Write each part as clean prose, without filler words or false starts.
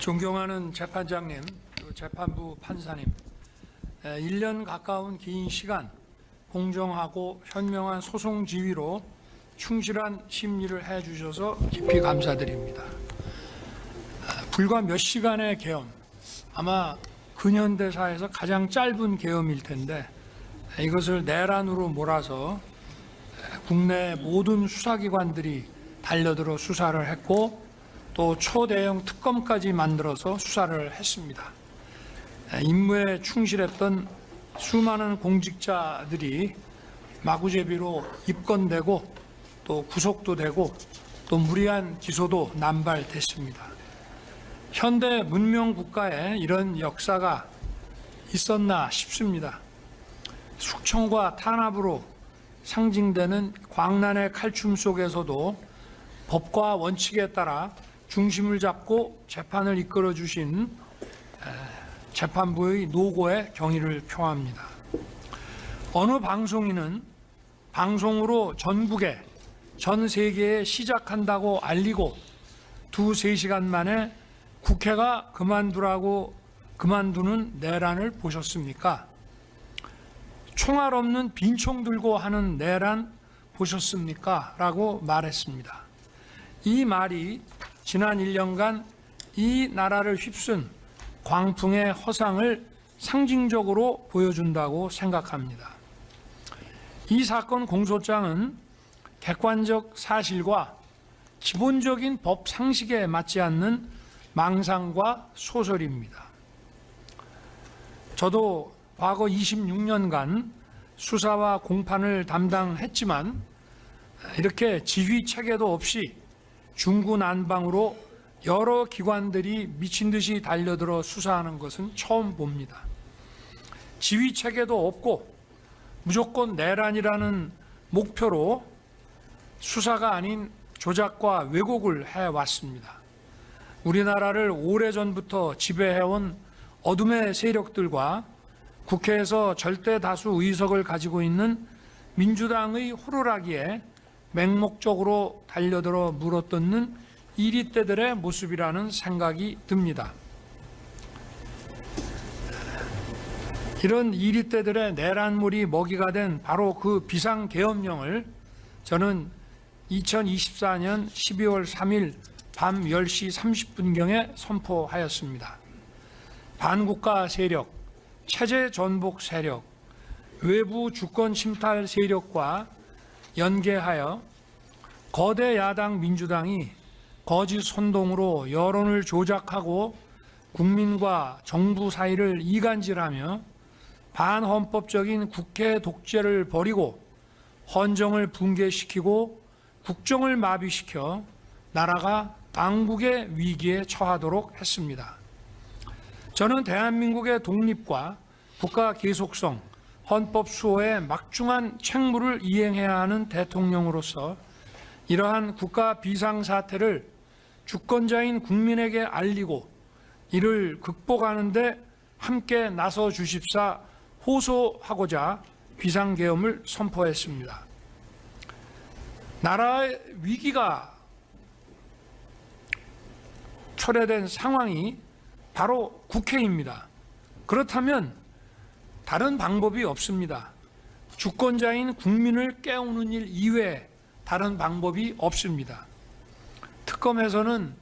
존경하는 재판장님, 재판부 판사님, 1년 가까운 긴 시간 공정하고 현명한 소송 지휘로 충실한 심리를 해주셔서 깊이 감사드립니다. 불과 몇 시간의 계엄, 아마 근현대사에서 가장 짧은 계엄일 텐데 이것을 내란으로 몰아서 국내 모든 수사기관들이 달려들어 수사를 했고 또 초대형 특검까지 만들어서 수사를 했습니다. 임무에 충실했던 수많은 공직자들이 마구제비로 입건되고 또 구속도 되고 또 무리한 기소도 남발됐습니다. 현대 문명 국가에 이런 역사가 있었나 싶습니다. 숙청과 탄압으로 상징되는 광란의 칼춤 속에서도 법과 원칙에 따라 중심을 잡고 재판을 이끌어 주신 재판부의 노고에 경의를 표합니다. 어느 방송인은 방송으로 전국에 전 세계에 시작한다고 알리고 2-3시간 만에 국회가 그만두는 내란을 보셨습니까? 총알 없는 빈총 들고 하는 내란 보셨습니까? 라고 말했습니다. 이 말이 지난 1년간 이 나라를 휩쓴 광풍의 허상을 상징적으로 보여준다고 생각합니다. 이 사건 공소장은 객관적 사실과 기본적인 법 상식에 맞지 않는 망상과 소설입니다. 저도 과거 26년간 수사와 공판을 담당했지만 이렇게 지휘 체계도 없이 중구난방으로 여러 기관들이 미친 듯이 달려들어 수사하는 것은 처음 봅니다. 지휘 체계도 없고 무조건 내란이라는 목표로 수사가 아닌 조작과 왜곡을 해왔습니다. 우리나라를 오래전부터 지배해온 어둠의 세력들과 국회에서 절대 다수 의석을 가지고 있는 민주당의 호루라기에 맹목적으로 달려들어 물어뜯는 이리떼들의 모습이라는 생각이 듭니다. 이런 이리떼들의 내란물이 먹이가 된 바로 그 비상계엄령을 저는 2024년 12월 3일 밤 10시 30분경에 선포하였습니다. 반국가 세력, 체제 전복 세력, 외부 주권 침탈 세력과 연계하여 거대 야당 민주당이 거짓 선동으로 여론을 조작하고 국민과 정부 사이를 이간질하며 반헌법적인 국회 독재를 벌이고 헌정을 붕괴시키고 국정을 마비시켜 나라가 망국의 위기에 처하도록 했습니다. 저는 대한민국의 독립과 국가 계속성, 헌법 수호에 막중한 책무를 이행해야 하는 대통령으로서 이러한 국가 비상사태를 주권자인 국민에게 알리고 이를 극복하는 데 함께 나서 주십사 호소하고자 비상계엄을 선포했습니다. 나라의 위기가 초래된 상황이 바로 국회입니다. 그렇다면 다른 방법이 없습니다. 주권자인 국민을 깨우는 일 이외에 다른 방법이 없습니다. 특검에서는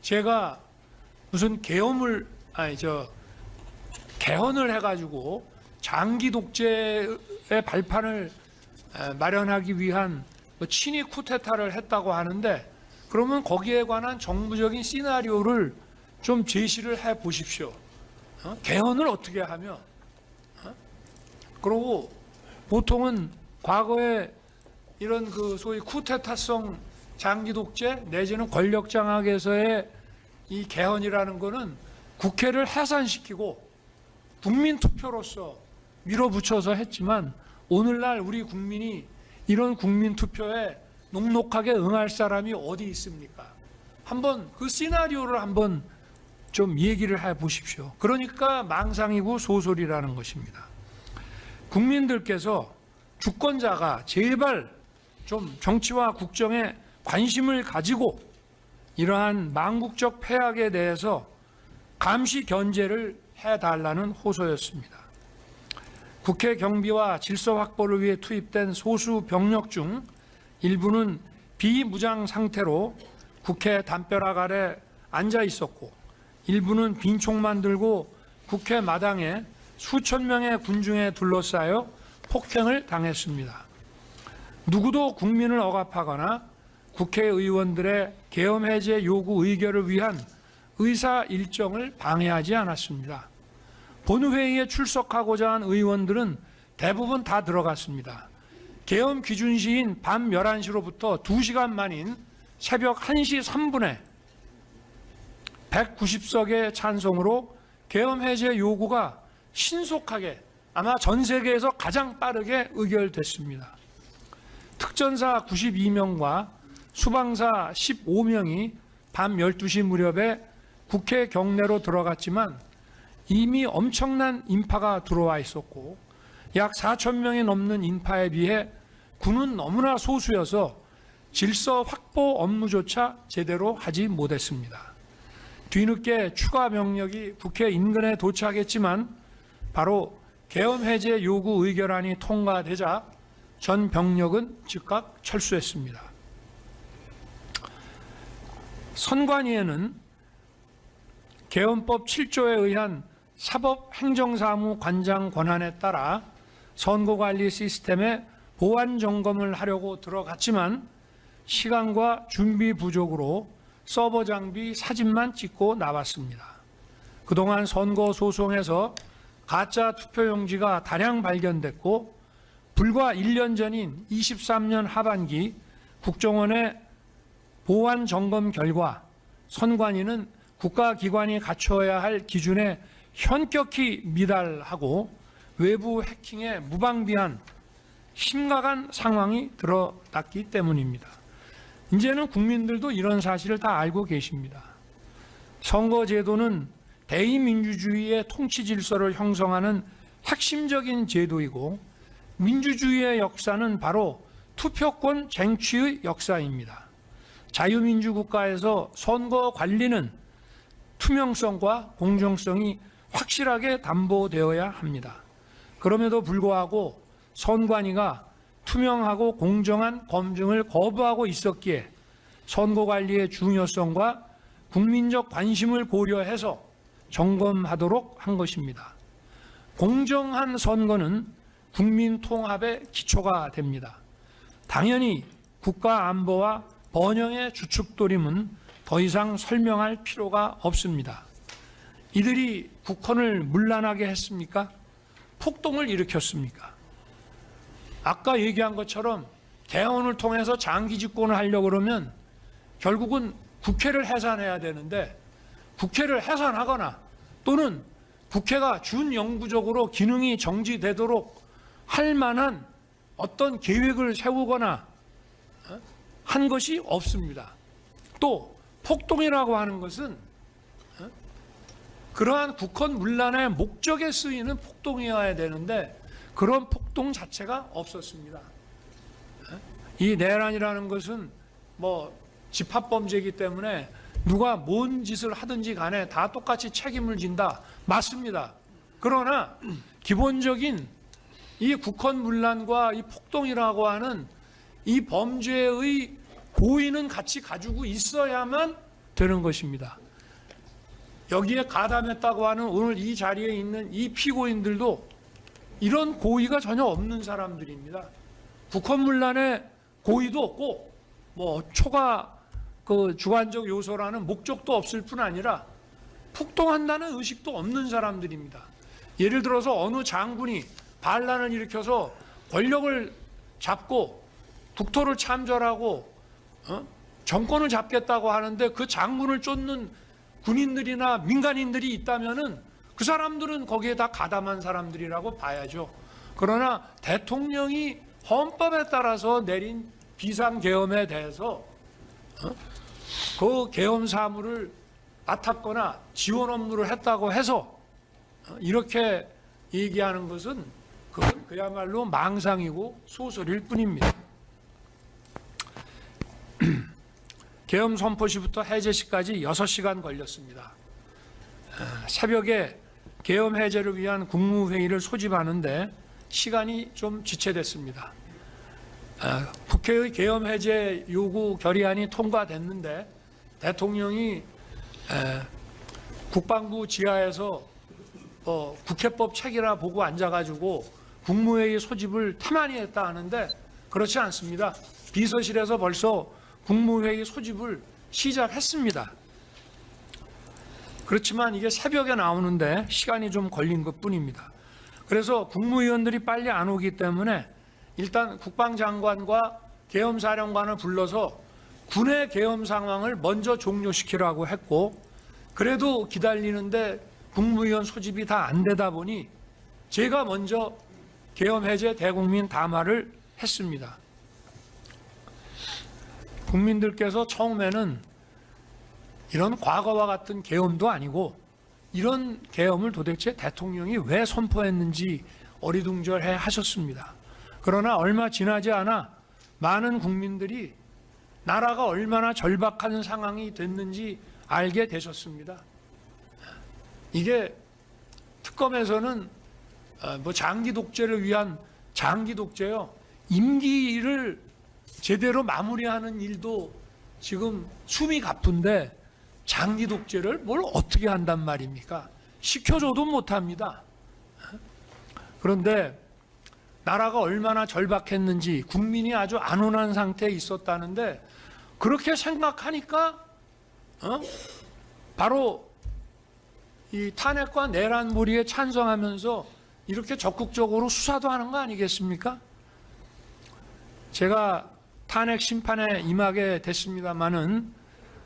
제가 무슨 개헌을 해가지고 장기 독재의 발판을 마련하기 위한 친위 쿠데타를 했다고 하는데 그러면 거기에 관한 정부적인 시나리오를 좀 제시를 해 보십시오. 개헌을 어떻게 하며 그리고 보통은 과거에 이런 소위 쿠데타성 장기 독재 내지는 권력 장악에서의 이 개헌이라는 것은 국회를 해산시키고 국민 투표로서 밀어붙여서 했지만 오늘날 우리 국민이 이런 국민 투표에 녹록하게 응할 사람이 어디 있습니까? 한번 그 시나리오를 한번 좀 얘기를 해 보십시오. 그러니까 망상이고 소설이라는 것입니다. 국민들께서 주권자가 제발 좀 정치와 국정에 관심을 가지고 이러한 망국적 폐악에 대해서 감시 견제를 해달라는 호소였습니다. 국회 경비와 질서 확보를 위해 투입된 소수 병력 중 일부는 비무장 상태로 국회 담벼락 아래 앉아 있었고, 일부는 빈총만 들고 국회 마당에 수천 명의 군중에 둘러싸여 폭행을 당했습니다. 누구도 국민을 억압하거나 국회의원들의 계엄 해제 요구 의결을 위한 의사 일정을 방해하지 않았습니다. 본회의에 출석하고자 한 의원들은 대부분 다 들어갔습니다. 계엄 기준 시인 밤 11시로부터 2시간 만인 새벽 1시 3분에 190석의 찬성으로 계엄 해제 요구가 신속하게, 아마 전 세계에서 가장 빠르게 의결됐습니다. 특전사 92명과 수방사 15명이 밤 12시 무렵에 국회 경내로 들어갔지만 이미 엄청난 인파가 들어와 있었고, 약 4천 명이 넘는 인파에 비해 군은 너무나 소수여서 질서 확보 업무조차 제대로 하지 못했습니다. 뒤늦게 추가 병력이 국회 인근에 도착했지만 바로 계엄 해제 요구 의결안이 통과되자 전 병력은 즉각 철수했습니다. 선관위에는 계엄법 7조에 의한 사법행정사무관장 권한에 따라 선거관리 시스템의 보안 점검을 하려고 들어갔지만 시간과 준비 부족으로 서버 장비 사진만 찍고 나왔습니다. 그동안 선거 소송에서 가짜 투표용지가 다량 발견됐고, 불과 1년 전인 23년 하반기 국정원의 보안 점검 결과 선관위는 국가기관이 갖춰야 할 기준에 현격히 미달하고 외부 해킹에 무방비한 심각한 상황이 드러났기 때문입니다. 이제는 국민들도 이런 사실을 다 알고 계십니다. 선거제도는 대의민주주의의 통치 질서를 형성하는 핵심적인 제도이고, 민주주의의 역사는 바로 투표권 쟁취의 역사입니다. 자유민주국가에서 선거 관리는 투명성과 공정성이 확실하게 담보되어야 합니다. 그럼에도 불구하고 선관위가 투명하고 공정한 검증을 거부하고 있었기에 선거관리의 중요성과 국민적 관심을 고려해서 점검하도록 한 것입니다. 공정한 선거는 국민 통합의 기초가 됩니다. 당연히 국가 안보와 번영의 주축도림은 더 이상 설명할 필요가 없습니다. 이들이 국헌을 문란하게 했습니까? 폭동을 일으켰습니까? 아까 얘기한 것처럼 개헌을 통해서 장기 집권을 하려고 그러면 결국은 국회를 해산해야 되는데, 국회를 해산하거나 또는 국회가 준영구적으로 기능이 정지되도록 할 만한 어떤 계획을 세우거나 한 것이 없습니다. 또 폭동이라고 하는 것은 그러한 국헌 문란의 목적에 쓰이는 폭동이어야 되는데 그런 폭동 자체가 없었습니다. 이 내란이라는 것은 집합범죄이기 때문에 누가 뭔 짓을 하든지 간에 다 똑같이 책임을 진다. 맞습니다. 그러나 기본적인 이 국헌 문란과 이 폭동이라고 하는 이 범죄의 고의는 같이 가지고 있어야만 되는 것입니다. 여기에 가담했다고 하는 오늘 이 자리에 있는 이 피고인들도 이런 고의가 전혀 없는 사람들입니다. 국헌문란에 고의도 없고 초과 주관적 요소라는 목적도 없을 뿐 아니라 폭동한다는 의식도 없는 사람들입니다. 예를 들어서 어느 장군이 반란을 일으켜서 권력을 잡고 국토를 참전하고 정권을 잡겠다고 하는데 그 장군을 쫓는 군인들이나 민간인들이 있다면은 그 사람들은 거기에 다 가담한 사람들이라고 봐야죠. 그러나 대통령이 헌법에 따라서 내린 비상계엄에 대해서 그 계엄 사무를 맡았거나 지원 업무를 했다고 해서 이렇게 얘기하는 것은 그건 그야말로 망상이고 소설일 뿐입니다. 계엄 선포 시부터 해제 시까지 6시간 걸렸습니다. 새벽에 계엄 해제를 위한 국무회의를 소집하는데 시간이 좀 지체됐습니다. 국회의 계엄 해제 요구 결의안이 통과됐는데 대통령이 국방부 지하에서 국회법 책이라 보고 앉아가지고 국무회의 소집을 태만히 했다 하는데 그렇지 않습니다. 비서실에서 벌써 국무회의 소집을 시작했습니다. 그렇지만 이게 새벽에 나오는데 시간이 좀 걸린 것뿐입니다. 그래서 국무위원들이 빨리 안 오기 때문에 일단 국방장관과 계엄사령관을 불러서 군의 계엄 상황을 먼저 종료시키라고 했고, 그래도 기다리는데 국무위원 소집이 다 안 되다 보니 제가 먼저 계엄 해제 대국민 담화를 했습니다. 국민들께서 처음에는 이런 과거와 같은 계엄도 아니고 이런 계엄을 도대체 대통령이 왜 선포했는지 어리둥절해 하셨습니다. 그러나 얼마 지나지 않아 많은 국민들이 나라가 얼마나 절박한 상황이 됐는지 알게 되셨습니다. 이게 특검에서는 장기 독재를 위한 장기 독재요. 임기를 제대로 마무리하는 일도 지금 숨이 가쁜데 장기 독재를 뭘 어떻게 한단 말입니까? 시켜줘도 못합니다. 그런데 나라가 얼마나 절박했는지 국민이 아주 안온한 상태에 있었다는데 그렇게 생각하니까 바로 이 탄핵과 내란 몰이에 찬성하면서 이렇게 적극적으로 수사도 하는 거 아니겠습니까? 제가 탄핵 심판에 임하게 됐습니다마는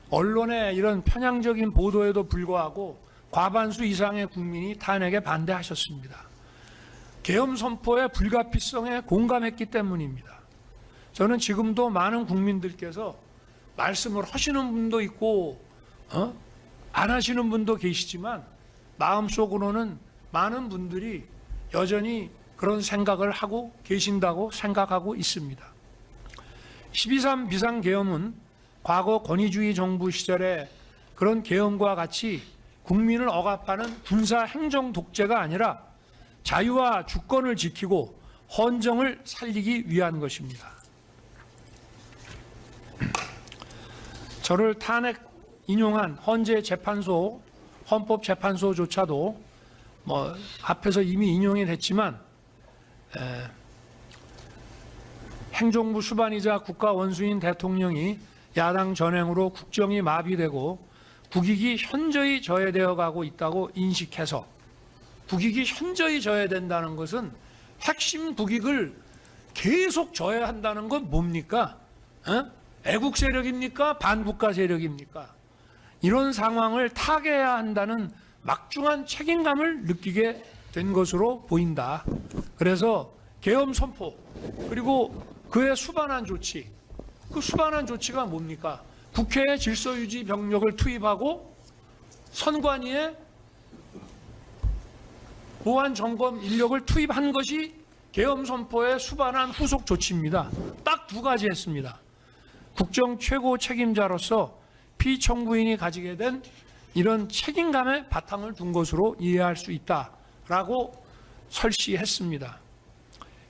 언론의 이런 편향적인 보도에도 불구하고 과반수 이상의 국민이 탄핵에 반대하셨습니다. 계엄 선포의 불가피성에 공감했기 때문입니다. 저는 지금도 많은 국민들께서 말씀을 하시는 분도 있고 안 하시는 분도 계시지만 마음속으로는 많은 분들이 여전히 그런 생각을 하고 계신다고 생각하고 있습니다. 12.3 비상계엄은 과거 권위주의 정부 시절에 그런 계엄과 같이 국민을 억압하는 군사 행정 독재가 아니라 자유와 주권을 지키고 헌정을 살리기 위한 것입니다. 저를 탄핵 인용한 헌재 재판소, 헌법재판소조차도 앞에서 이미 인용이 됐지만 행정부 수반이자 국가 원수인 대통령이 야당 전횡으로 국정이 마비되고 국익이 현저히 저해되어 가고 있다고 인식해서 국익이 현저히 저해된다는 것은 핵심 국익을 계속 저해한다는 건 뭡니까? 애국 세력입니까? 반국가 세력입니까? 이런 상황을 타개해야 한다는 막중한 책임감을 느끼게 된 것으로 보인다. 그래서 계엄 선포 그리고 그에 수반한 조치, 그 수반한 조치가 뭡니까? 국회에 질서유지 병력을 투입하고 선관위에 보안 점검 인력을 투입한 것이 계엄 선포에 수반한 후속 조치입니다. 딱 두 가지 했습니다. 국정 최고 책임자로서 피청구인이 가지게 된 이런 책임감에 바탕을 둔 것으로 이해할 수 있다라고 설시했습니다.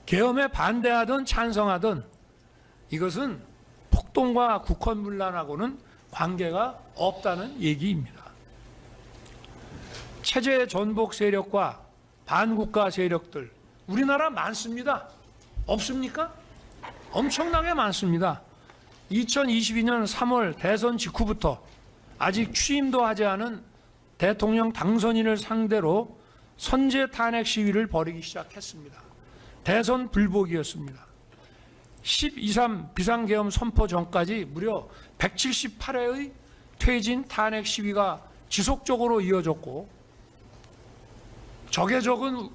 계엄에 반대하든 찬성하든 이것은 폭동과 국헌문란하고는 관계가 없다는 얘기입니다. 체제 전복 세력과 반국가 세력들 우리나라 많습니다. 없습니까? 엄청나게 많습니다. 2022년 3월 대선 직후부터 아직 취임도 하지 않은 대통령 당선인을 상대로 선제 탄핵 시위를 벌이기 시작했습니다. 대선 불복이었습니다. 12.3 비상계엄 선포 전까지 무려 178회의 퇴진 탄핵 시위가 지속적으로 이어졌고 적의 적은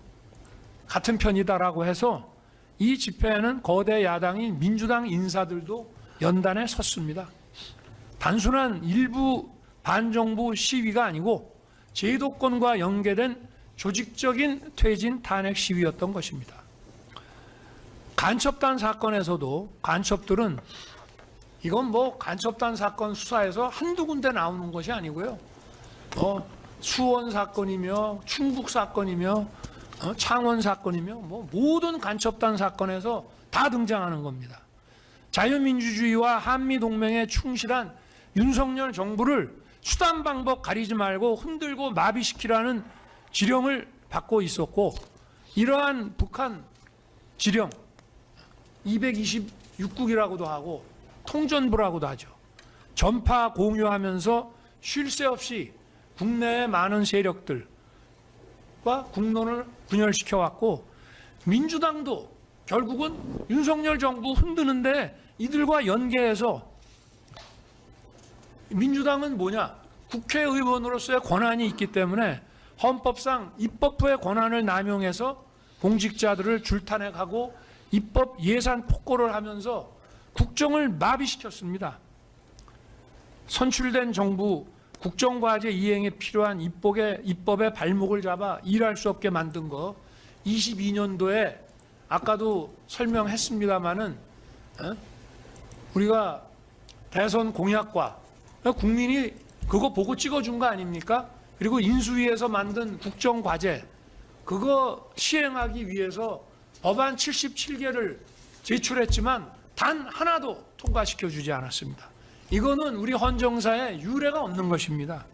같은 편이다라고 해서 이 집회에는 거대 야당인 민주당 인사들도 연단에 섰습니다. 단순한 일부 반정부 시위가 아니고 제도권과 연계된 조직적인 퇴진 탄핵 시위였던 것입니다. 간첩단 사건에서도 간첩들은 이건 간첩단 사건 수사에서 한두 군데 나오는 것이 아니고요. 수원 사건이며 충북 사건이며 창원 사건이며 뭐 모든 간첩단 사건에서 다 등장하는 겁니다. 자유민주주의와 한미동맹에 충실한 윤석열 정부를 수단 방법 가리지 말고 흔들고 마비시키라는 지령을 받고 있었고, 이러한 북한 지령 226국이라고도 하고 통전부라고도 하죠. 전파 공유하면서 쉴 새 없이 국내의 많은 세력들과 국론을 분열시켜왔고, 민주당도 결국은 윤석열 정부 흔드는데 이들과 연계해서, 민주당은 뭐냐? 국회의원으로서의 권한이 있기 때문에 헌법상 입법부의 권한을 남용해서 공직자들을 줄탄핵하고 입법 예산 폭거를 하면서 국정을 마비시켰습니다. 선출된 정부 국정과제 이행에 필요한 입법의 발목을 잡아 일할 수 없게 만든 거, 22년도에 아까도 설명했습니다마는 우리가 대선 공약과 국민이 그거 보고 찍어준 거 아닙니까? 그리고 인수위에서 만든 국정과제, 그거 시행하기 위해서 법안 77개를 제출했지만 단 하나도 통과시켜주지 않았습니다. 이거는 우리 헌정사에 유례가 없는 것입니다.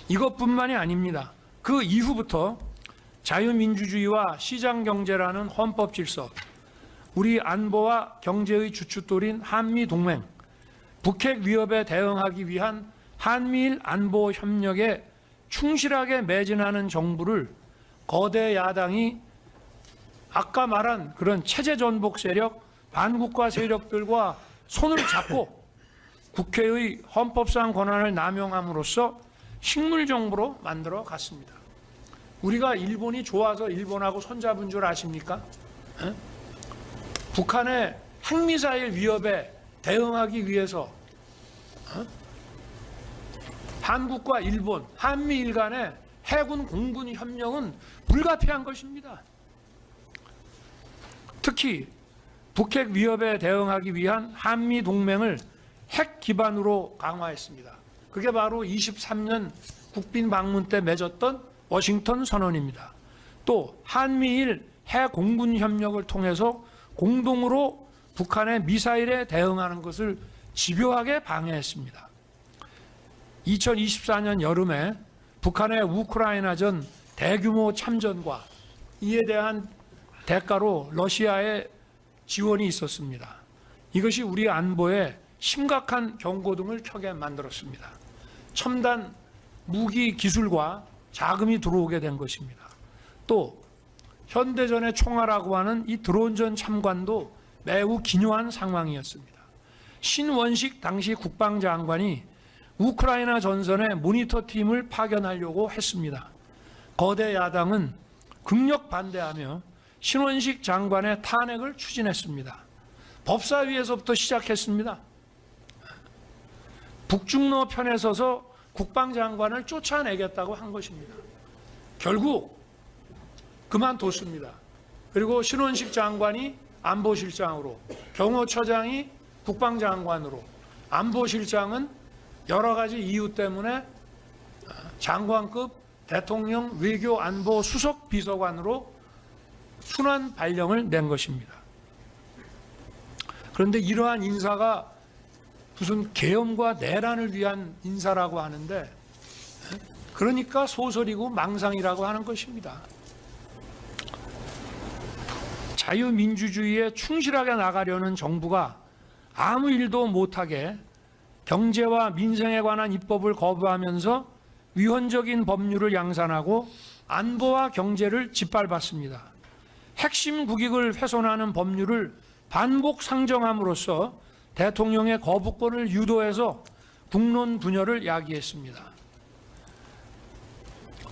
이것뿐만이 아닙니다. 그 이후부터 자유민주주의와 시장경제라는 헌법 질서, 우리 안보와 경제의 주춧돌인 한미동맹, 북핵 위협에 대응하기 위한 한미일 안보 협력에 충실하게 매진하는 정부를 거대 야당이 아까 말한 그런 체제 전복 세력, 반국가 세력들과 손을 잡고 국회의 헌법상 권한을 남용함으로써 식물정부로 만들어 갔습니다. 우리가 일본이 좋아서 일본하고 손잡은 줄 아십니까? 북한의 핵미사일 위협에 대응하기 위해서 한국과 일본, 한미일 간의 해군 공군 협력은 불가피한 것입니다. 특히 북핵 위협에 대응하기 위한 한미 동맹을 핵 기반으로 강화했습니다. 그게 바로 23년 국빈 방문 때 맺었던 워싱턴 선언입니다. 또 한미일 해공군 협력을 통해서 공동으로 북한의 미사일에 대응하는 것을 집요하게 방해했습니다. 2024년 여름에 북한의 우크라이나전 대규모 참전과 이에 대한 대가로 러시아의 지원이 있었습니다. 이것이 우리 안보에 심각한 경고등을 켜게 만들었습니다. 첨단 무기 기술과 자금이 들어오게 된 것입니다. 또 현대전의 총알하고 하는 이 드론전 참관도 매우 기묘한 상황이었습니다. 신원식 당시 국방장관이 우크라이나 전선에 모니터 팀을 파견하려고 했습니다. 거대 야당은 극력 반대하며 신원식 장관의 탄핵을 추진했습니다. 법사위에서부터 시작했습니다. 북중러 편에 서서 국방장관을 쫓아내겠다고 한 것입니다. 결국 그만뒀습니다. 그리고 신원식 장관이 안보실장으로, 경호처장이 국방장관으로, 안보실장은 여러 가지 이유 때문에 장관급 대통령 외교안보 수석 비서관으로 순환 발령을 낸 것입니다. 그런데 이러한 인사가 무슨 계엄과 내란을 위한 인사라고 하는데, 그러니까 소설이고 망상이라고 하는 것입니다. 자유민주주의에 충실하게 나가려는 정부가 아무 일도 못하게 경제와 민생에 관한 입법을 거부하면서 위헌적인 법률을 양산하고 안보와 경제를 짓밟았습니다. 핵심 국익을 훼손하는 법률을 반복 상정함으로써 대통령의 거부권을 유도해서 국론 분열을 야기했습니다.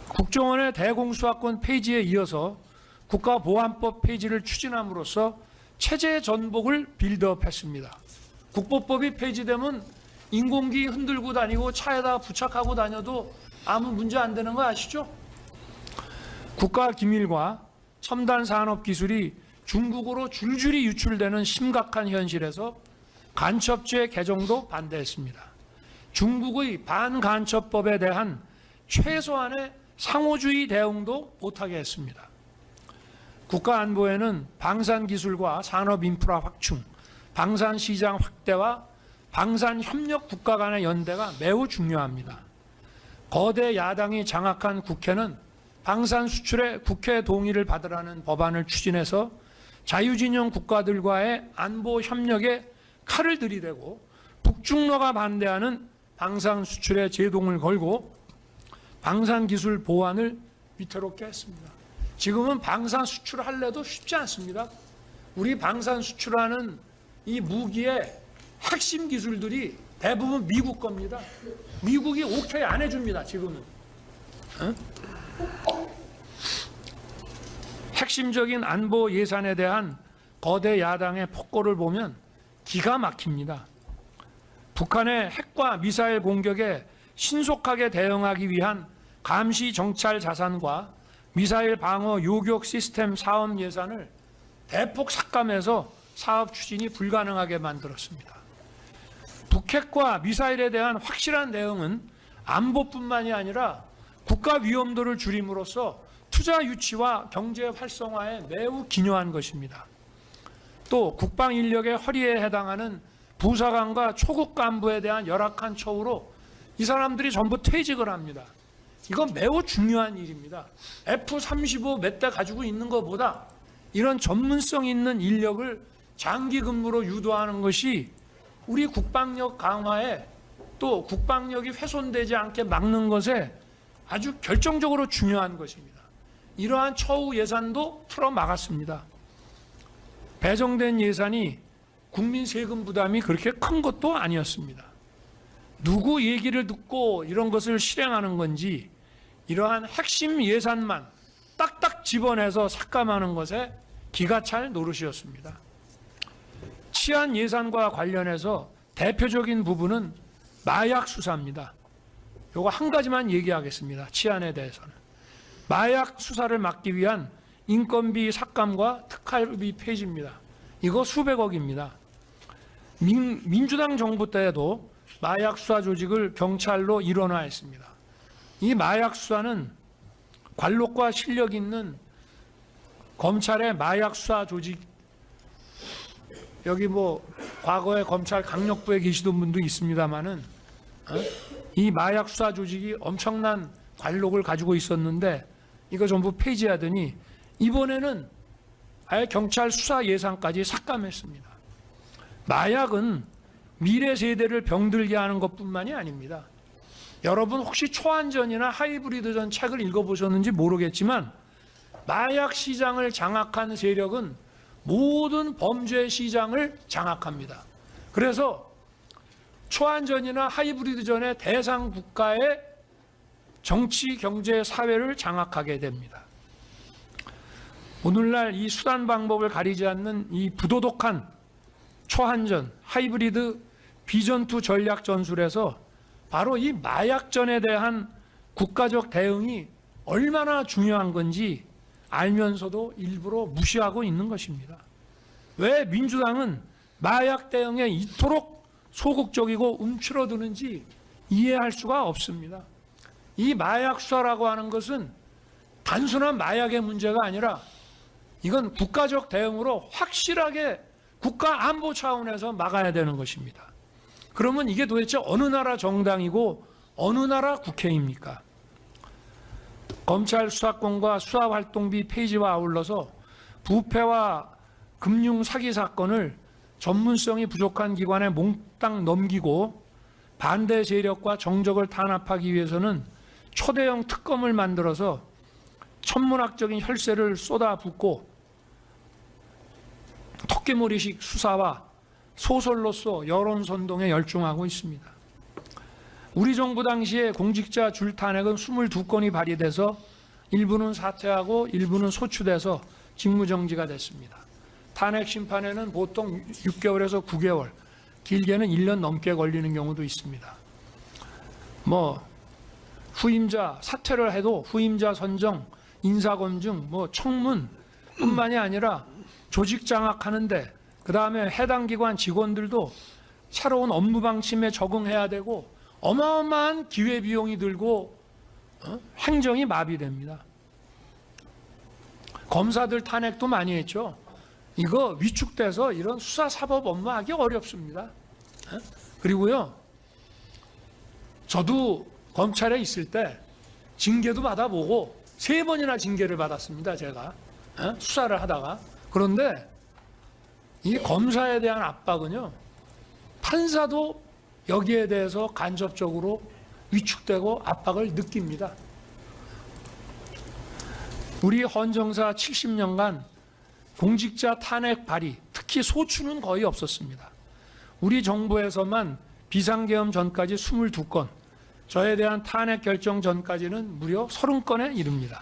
국정원의 대공수사권 폐지에 이어서 국가보안법 폐지를 추진함으로써 체제 전복을 빌드업했습니다. 국보법이 폐지되면 인공기 흔들고 다니고 차에다 부착하고 다녀도 아무 문제 안 되는 거 아시죠? 국가기밀과 첨단 산업 기술이 중국으로 줄줄이 유출되는 심각한 현실에서 간첩죄 개정도 반대했습니다. 중국의 반간첩법에 대한 최소한의 상호주의 대응도 못하게 했습니다. 국가안보에는 방산기술과 산업인프라 확충, 방산시장 확대와 방산협력 국가 간의 연대가 매우 중요합니다. 거대 야당이 장악한 국회는 방산 수출에 국회 동의를 받으라는 법안을 추진해서 자유진영 국가들과의 안보 협력에 칼을 들이대고 북중러가 반대하는 방산 수출에 제동을 걸고 방산기술 보완을 위태롭게 했습니다. 지금은 방산 수출할래도 쉽지 않습니다. 우리 방산 수출하는 이 무기의 핵심 기술들이 대부분 미국 겁니다. 미국이 오케이 안 해줍니다. 지금은. 핵심적인 안보 예산에 대한 거대 야당의 폭거를 보면 기가 막힙니다. 북한의 핵과 미사일 공격에 신속하게 대응하기 위한 감시 정찰 자산과 미사일 방어 요격 시스템 사업 예산을 대폭 삭감해서 사업 추진이 불가능하게 만들었습니다. 북핵과 미사일에 대한 확실한 대응은 안보뿐만이 아니라 국가 위험도를 줄임으로써 투자 유치와 경제 활성화에 매우 기여한 것입니다. 또 국방 인력의 허리에 해당하는 부사관과 초급 간부에 대한 열악한 처우로 이 사람들이 전부 퇴직을 합니다. 이건 매우 중요한 일입니다. F-35 몇 대 가지고 있는 것보다 이런 전문성 있는 인력을 장기 근무로 유도하는 것이 우리 국방력 강화에 또 국방력이 훼손되지 않게 막는 것에 아주 결정적으로 중요한 것입니다. 이러한 처우 예산도 틀어 막았습니다. 배정된 예산이 국민 세금 부담이 그렇게 큰 것도 아니었습니다. 누구 얘기를 듣고 이런 것을 실행하는 건지 이러한 핵심 예산만 딱딱 집어내서 삭감하는 것에 기가 찰 노릇이었습니다. 치안 예산과 관련해서 대표적인 부분은 마약 수사입니다. 요거 한 가지만 얘기하겠습니다. 치안에 대해서는. 마약 수사를 막기 위한 인건비 삭감과 특활비 폐지입니다. 이거 수백억입니다. 민주당 정부 때에도 마약 수사 조직을 경찰로 일원화했습니다. 이 마약 수사는 관록과 실력 있는 검찰의 마약 수사 조직, 여기 뭐 과거에 검찰 강력부에 계시던 분도 있습니다만은 이 마약 수사 조직이 엄청난 관록을 가지고 있었는데 이거 전부 폐지하더니 이번에는 아예 경찰 수사 예산까지 삭감했습니다. 마약은 미래 세대를 병들게 하는 것뿐만이 아닙니다. 여러분 혹시 초안전이나 하이브리드전 책을 읽어보셨는지 모르겠지만 마약 시장을 장악한 세력은 모든 범죄 시장을 장악합니다. 그래서 초안전이나 하이브리드전의 대상 국가의 정치, 경제, 사회를 장악하게 됩니다. 오늘날 이 수단 방법을 가리지 않는 이 부도덕한 초안전, 하이브리드, 비전투 전략 전술에서 바로 이 마약전에 대한 국가적 대응이 얼마나 중요한 건지 알면서도 일부러 무시하고 있는 것입니다. 왜 민주당은 마약 대응에 이토록 소극적이고 움츠러드는지 이해할 수가 없습니다. 이 마약 수사라고 하는 것은 단순한 마약의 문제가 아니라 이건 국가적 대응으로 확실하게 국가 안보 차원에서 막아야 되는 것입니다. 그러면 이게 도대체 어느 나라 정당이고 어느 나라 국회입니까? 검찰 수사권과 수사활동비 폐지와 아울러서 부패와 금융 사기 사건을 전문성이 부족한 기관에 몽땅 넘기고 반대 세력과 정적을 탄압하기 위해서는 초대형 특검을 만들어서 천문학적인 혈세를 쏟아붓고 토끼머리식 수사와 소설로서 여론 선동에 열중하고 있습니다. 우리 정부 당시에 공직자 줄 탄핵은 22건이 발의돼서 일부는 사퇴하고 일부는 소추돼서 직무정지가 됐습니다. 탄핵 심판에는 보통 6개월에서 9개월, 길게는 1년 넘게 걸리는 경우도 있습니다. 후임자 사퇴를 해도 후임자 선정, 인사검증, 청문뿐만이 아니라 조직 장악하는데 그 다음에 해당 기관 직원들도 새로운 업무 방침에 적응해야 되고 어마어마한 기회비용이 들고 행정이 마비됩니다. 검사들 탄핵도 많이 했죠. 이거 위축돼서 이런 수사사법 업무하기 어렵습니다. 그리고요, 저도 검찰에 있을 때 징계도 받아보고 3번이나 징계를 받았습니다. 제가 수사를 하다가. 그런데 이 검사에 대한 압박은요, 판사도 여기에 대해서 간접적으로 위축되고 압박을 느낍니다. 우리 헌정사 70년간 공직자 탄핵 발의, 특히 소추는 거의 없었습니다. 우리 정부에서만 비상계엄 전까지 22건, 저에 대한 탄핵 결정 전까지는 무려 30건에 이릅니다.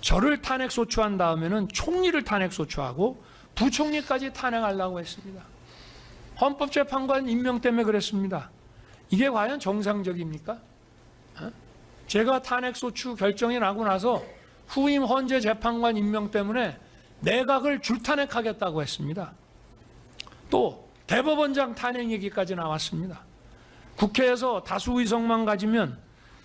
저를 탄핵 소추한 다음에는 총리를 탄핵 소추하고 부총리까지 탄핵하려고 했습니다. 헌법재판관 임명 때문에 그랬습니다. 이게 과연 정상적입니까? 제가 탄핵 소추 결정이 나고 나서 후임 헌재 재판관 임명 때문에 내각을 줄탄핵하겠다고 했습니다. 또 대법원장 탄핵 얘기까지 나왔습니다. 국회에서 다수 의석만 가지면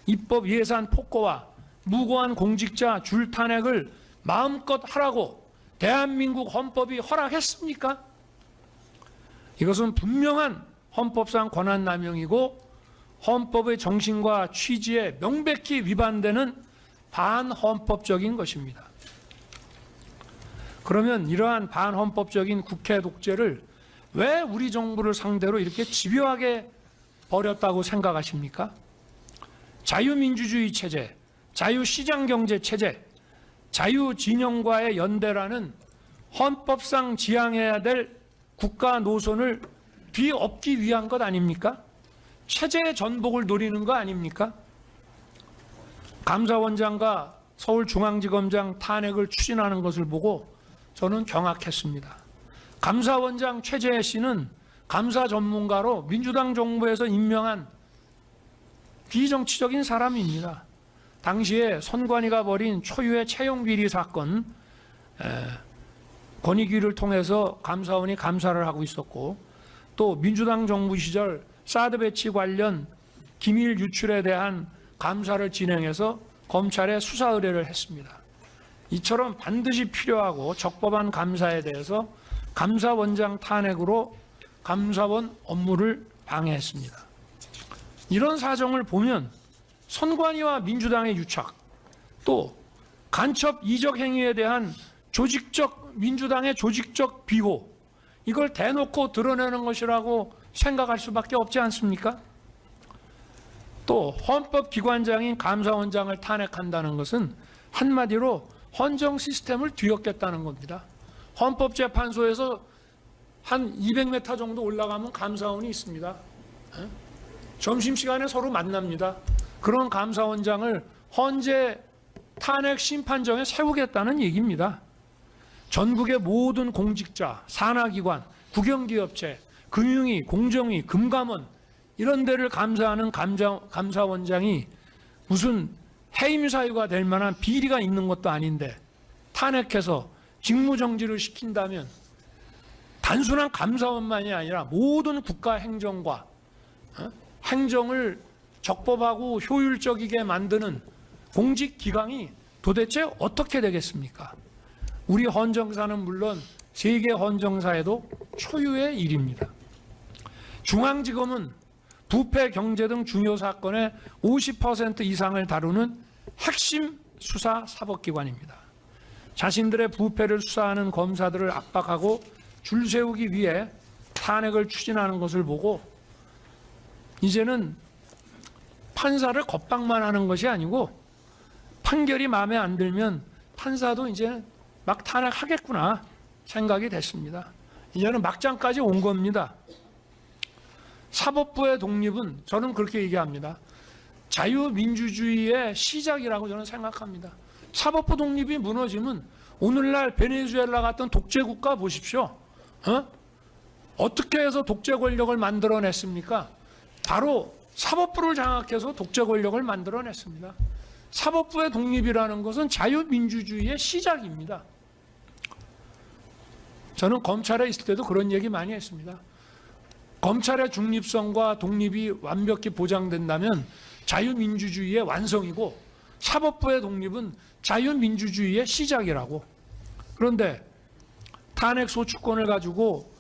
입법 예산 폭거와 무고한 공직자 줄탄핵을 마음껏 하라고 대한민국 헌법이 허락했습니까? 이것은 분명한 헌법상 권한남용이고 헌법의 정신과 취지에 명백히 위반되는 반헌법적인 것입니다. 그러면 이러한 반헌법적인 국회 독재를 왜 우리 정부를 상대로 이렇게 집요하게 벌였다고 생각하십니까? 자유민주주의 체제, 자유시장경제 체제, 자유진영과의 연대라는 헌법상 지향해야 될 국가 노선을 뒤엎기 위한 것 아닙니까? 체제의 전복을 노리는 거 아닙니까? 감사원장과 서울중앙지검장 탄핵을 추진하는 것을 보고 저는 경악했습니다. 감사원장 최재해 씨는 감사 전문가로 민주당 정부에서 임명한 비정치적인 사람입니다. 당시에 선관위가 벌인 초유의 채용 비리 사건, 권익위를 통해서 감사원이 감사를 하고 있었고, 또 민주당 정부 시절 사드 배치 관련 기밀 유출에 대한 감사를 진행해서 검찰에 수사 의뢰를 했습니다. 이처럼 반드시 필요하고 적법한 감사에 대해서 감사원장 탄핵으로 감사원 업무를 방해했습니다. 이런 사정을 보면 선관위와 민주당의 유착, 또 간첩 이적 행위에 대한 민주당의 조직적 비호, 이걸 대놓고 드러내는 것이라고 생각할 수밖에 없지 않습니까? 또 헌법기관장인 감사원장을 탄핵한다는 것은 한마디로 헌정 시스템을 뒤엎겠다는 겁니다. 헌법재판소에서 한 200m 정도 올라가면 감사원이 있습니다. 점심시간에 서로 만납니다. 그런 감사원장을 헌재 탄핵 심판정에 세우겠다는 얘기입니다. 전국의 모든 공직자, 산하기관, 국영기업체, 금융위, 공정위, 금감원 이런 데를 감사하는 감사원장이 무슨 해임 사유가 될 만한 비리가 있는 것도 아닌데 탄핵해서 직무정지를 시킨다면 단순한 감사원만이 아니라 모든 국가 행정과 행정을 적법하고 효율적이게 만드는 공직기강이 도대체 어떻게 되겠습니까? 우리 헌정사는 물론 세계 헌정사에도 초유의 일입니다. 중앙지검은 부패, 경제 등 중요 사건의 50% 이상을 다루는 핵심 수사 사법기관입니다. 자신들의 부패를 수사하는 검사들을 압박하고 줄 세우기 위해 탄핵을 추진하는 것을 보고 이제는 판사를 겁박만 하는 것이 아니고 판결이 마음에 안 들면 판사도 이제 막 탄핵하겠구나 생각이 됐습니다. 이제는 막장까지 온 겁니다. 사법부의 독립은 저는 그렇게 얘기합니다. 자유민주주의의 시작이라고 저는 생각합니다. 사법부 독립이 무너지면 오늘날 베네수엘라 같은 독재국가 보십시오. 어떻게 해서 독재 권력을 만들어냈습니까? 바로 사법부를 장악해서 독재 권력을 만들어냈습니다. 사법부의 독립이라는 것은 자유민주주의의 시작입니다. 저는 검찰에 있을 때도 그런 얘기 많이 했습니다. 검찰의 중립성과 독립이 완벽히 보장된다면 자유민주주의의 완성이고 사법부의 독립은 자유민주주의의 시작이라고. 그런데 탄핵 소추권을 가지고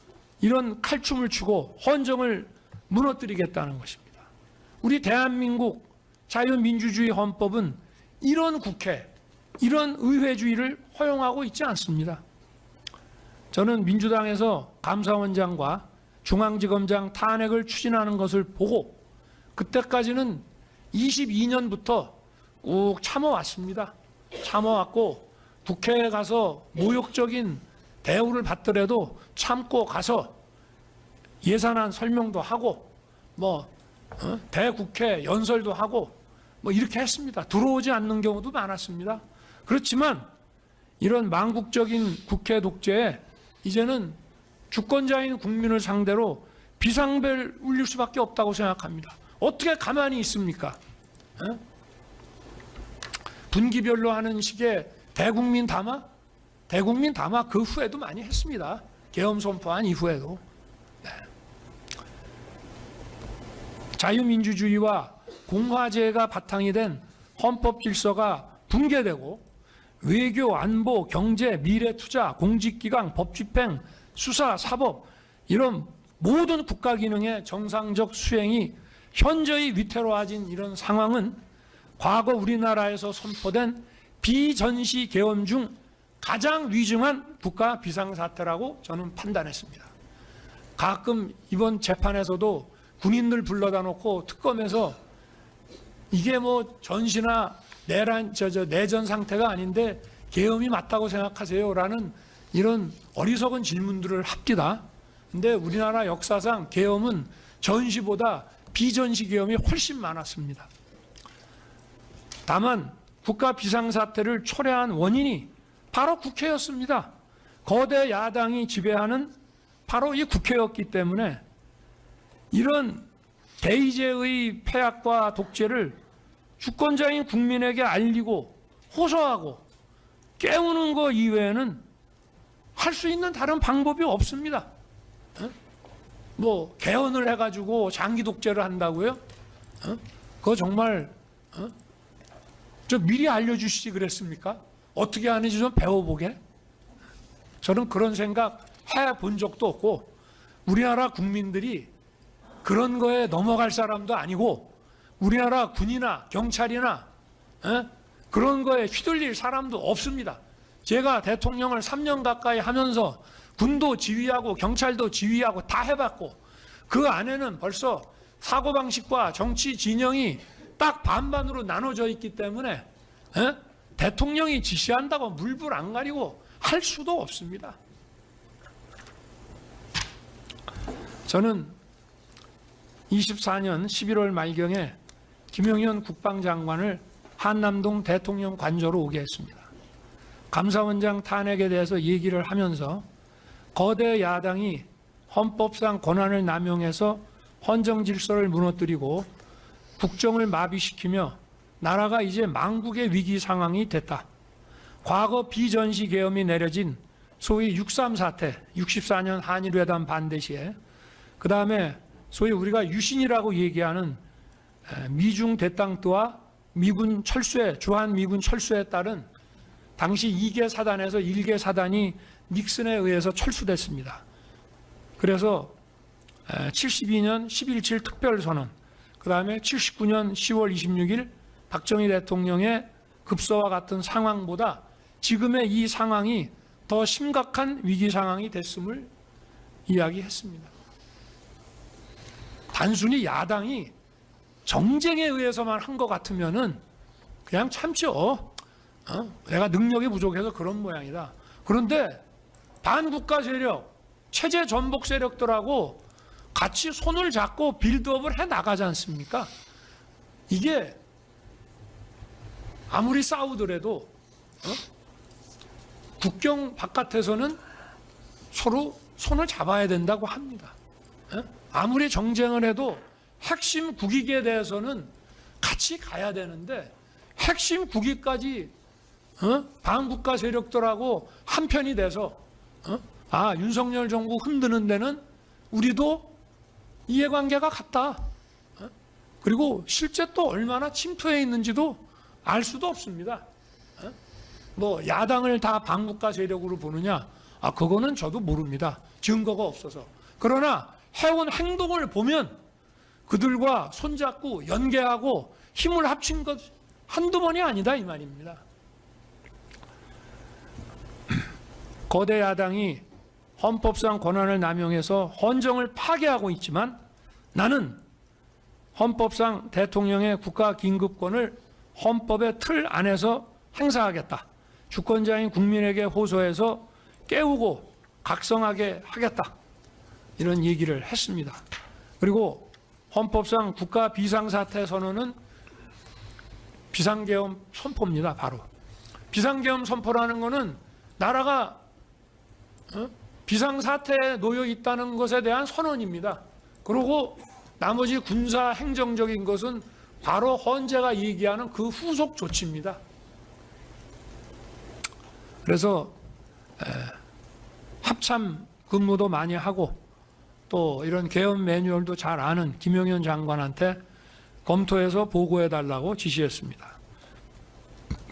이런 칼춤을 추고 헌정을 무너뜨리겠다는 것입니다. 우리 대한민국 자유민주주의 헌법은 이런 국회, 이런 의회주의를 허용하고 있지 않습니다. 저는 민주당에서 감사원장과 중앙지검장 탄핵을 추진하는 것을 보고 그때까지는 22년부터 꾹 참아왔습니다. 참아왔고 국회에 가서 모욕적인 대우를 받더라도 참고 가서 예산안 설명도 하고 대국회 연설도 하고 이렇게 했습니다. 들어오지 않는 경우도 많았습니다. 그렇지만 이런 망국적인 국회 독재에 이제는 주권자인 국민을 상대로 비상벨 울릴 수밖에 없다고 생각합니다. 어떻게 가만히 있습니까? 분기별로 하는 식의 대국민 담화? 대국민 담화 그 후에도 많이 했습니다. 계엄 선포한 이후에도. 네. 자유민주주의와 공화제가 바탕이 된 헌법 질서가 붕괴되고 외교, 안보, 경제, 미래 투자, 공직기강, 법집행, 수사, 사법 이런 모든 국가 기능의 정상적 수행이 현저히 위태로워진 이런 상황은 과거 우리나라에서 선포된 비전시 계엄 중 가장 위중한 국가 비상사태라고 저는 판단했습니다. 가끔 이번 재판에서도 군인들 불러다 놓고 특검에서 이게 전시나 내전 상태가 아닌데 계엄이 맞다고 생각하세요라는 이런 어리석은 질문들을 합디다. 근데 우리나라 역사상 계엄은 전시보다 비전시 계엄이 훨씬 많았습니다. 다만 국가 비상사태를 초래한 원인이 바로 국회였습니다. 거대 야당이 지배하는 바로 이 국회였기 때문에 이런 대의제의 폐악과 독재를 주권자인 국민에게 알리고 호소하고 깨우는 것 이외에는 할 수 있는 다른 방법이 없습니다. 개헌을 해가지고 장기 독재를 한다고요? 그거 정말 저 미리 알려주시지 그랬습니까? 어떻게 하는지 좀 배워보게. 저는 그런 생각 해본 적도 없고 우리나라 국민들이 그런 거에 넘어갈 사람도 아니고 우리나라 군이나 경찰이나 그런 거에 휘둘릴 사람도 없습니다. 제가 대통령을 3년 가까이 하면서 군도 지휘하고 경찰도 지휘하고 다 해봤고 그 안에는 벌써 사고방식과 정치 진영이 딱 반반으로 나눠져 있기 때문에 대통령이 지시한다고 물불 안 가리고 할 수도 없습니다. 저는 24년 11월 말경에 김영현 국방장관을 한남동 대통령 관저로 오게 했습니다. 감사원장 탄핵에 대해서 얘기를 하면서 거대 야당이 헌법상 권한을 남용해서 헌정 질서를 무너뜨리고 국정을 마비시키며 나라가 이제 망국의 위기 상황이 됐다. 과거 비전시 계엄이 내려진 소위 6.3 사태, 64년 한일회담 반대 시에 그 다음에 소위 우리가 유신이라고 얘기하는 미중 대땅뜨와 미군 철수에 주한 미군 철수에 따른 당시 2개 사단에서 1개 사단이 닉슨에 의해서 철수됐습니다. 그래서 72년 11.7 특별선언, 그 다음에 79년 10월 26일 박정희 대통령의 급서와 같은 상황보다 지금의 이 상황이 더 심각한 위기 상황이 됐음을 이야기했습니다. 단순히 야당이 정쟁에 의해서만 한 것 같으면은 그냥 참죠. 내가 능력이 부족해서 그런 모양이다. 그런데 반국가 세력, 체제 전복 세력들하고 같이 손을 잡고 빌드업을 해 나가지 않습니까? 이게 아무리 싸우더라도 국경 바깥에서는 서로 손을 잡아야 된다고 합니다. 아무리 정쟁을 해도 핵심 국익에 대해서는 같이 가야 되는데 핵심 국익까지 반국가 세력들하고 한편이 돼서 윤석열 정부 흔드는 데는 우리도 이해관계가 같다. 그리고 실제 또 얼마나 침투해 있는지도 알 수도 없습니다. 뭐 야당을 다 반국가 세력으로 보느냐? 그거는 저도 모릅니다. 증거가 없어서. 그러나 해온 행동을 보면 그들과 손잡고 연계하고 힘을 합친 것 한두 번이 아니다 이 말입니다. 거대 야당이 헌법상 권한을 남용해서 헌정을 파괴하고 있지만 나는 헌법상 대통령의 국가긴급권을 헌법의 틀 안에서 행사하겠다. 주권자인 국민에게 호소해서 깨우고 각성하게 하겠다. 이런 얘기를 했습니다. 그리고 헌법상 국가 비상사태 선언은 비상계엄 선포입니다. 바로. 비상계엄 선포라는 것은 나라가 비상사태에 놓여 있다는 것에 대한 선언입니다. 그리고 나머지 군사 행정적인 것은 바로 헌재가 얘기하는 그 후속 조치입니다. 그래서 합참 근무도 많이 하고 또 이런 계엄 매뉴얼도 잘 아는 김용현 장관한테 검토해서 보고해달라고 지시했습니다.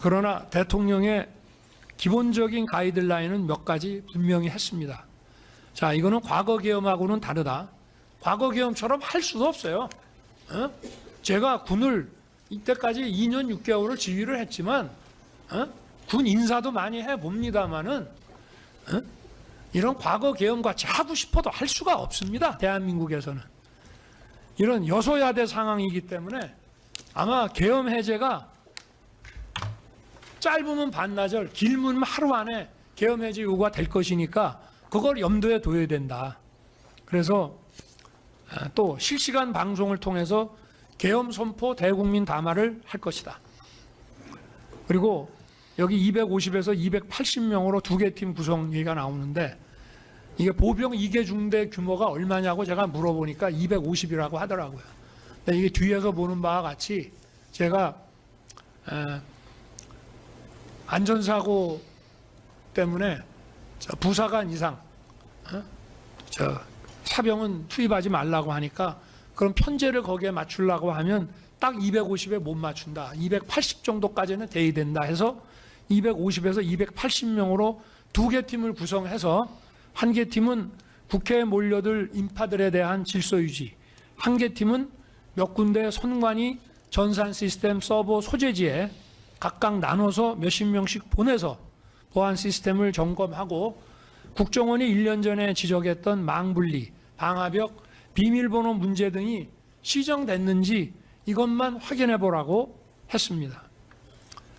그러나 대통령의 기본적인 가이드라인은 몇 가지 분명히 했습니다. 자, 이거는 과거 계엄하고는 다르다. 과거 계엄처럼 할 수도 없어요. 제가 군을 이때까지 2년 6개월을 지휘를 했지만 군 인사도 많이 해봅니다마는 이런 과거 계엄같이 하고 싶어도 할 수가 없습니다. 대한민국에서는. 이런 여소야대 상황이기 때문에 아마 계엄 해제가 짧으면 반나절, 길면 하루 안에 계엄 해제 요구가 될 것이니까 그걸 염두에 둬야 된다. 그래서 또 실시간 방송을 통해서 계엄 선포 대국민 담화를 할 것이다. 그리고 여기 250에서 280명으로 두 개 팀 구성 얘기가 나오는데 이게 보병 2개 중대 규모가 얼마냐고 제가 물어보니까 250이라고 하더라고요. 근데 이게 뒤에서 보는 바와 같이 제가 안전사고 때문에 부사관 이상 사병은 투입하지 말라고 하니까 그럼 편제를 거기에 맞추려고 하면 딱 250에 못 맞춘다. 280 정도까지는 돼야 된다 해서 250에서 280명으로 두 개 팀을 구성해서 한 개 팀은 국회에 몰려들 인파들에 대한 질서 유지, 한 개 팀은 몇 군데 선관위 전산 시스템 서버 소재지에 각각 나눠서 몇십 명씩 보내서 보안 시스템을 점검하고 국정원이 1년 전에 지적했던 망분리, 방화벽, 비밀번호 문제 등이 시정됐는지 이것만 확인해 보라고 했습니다.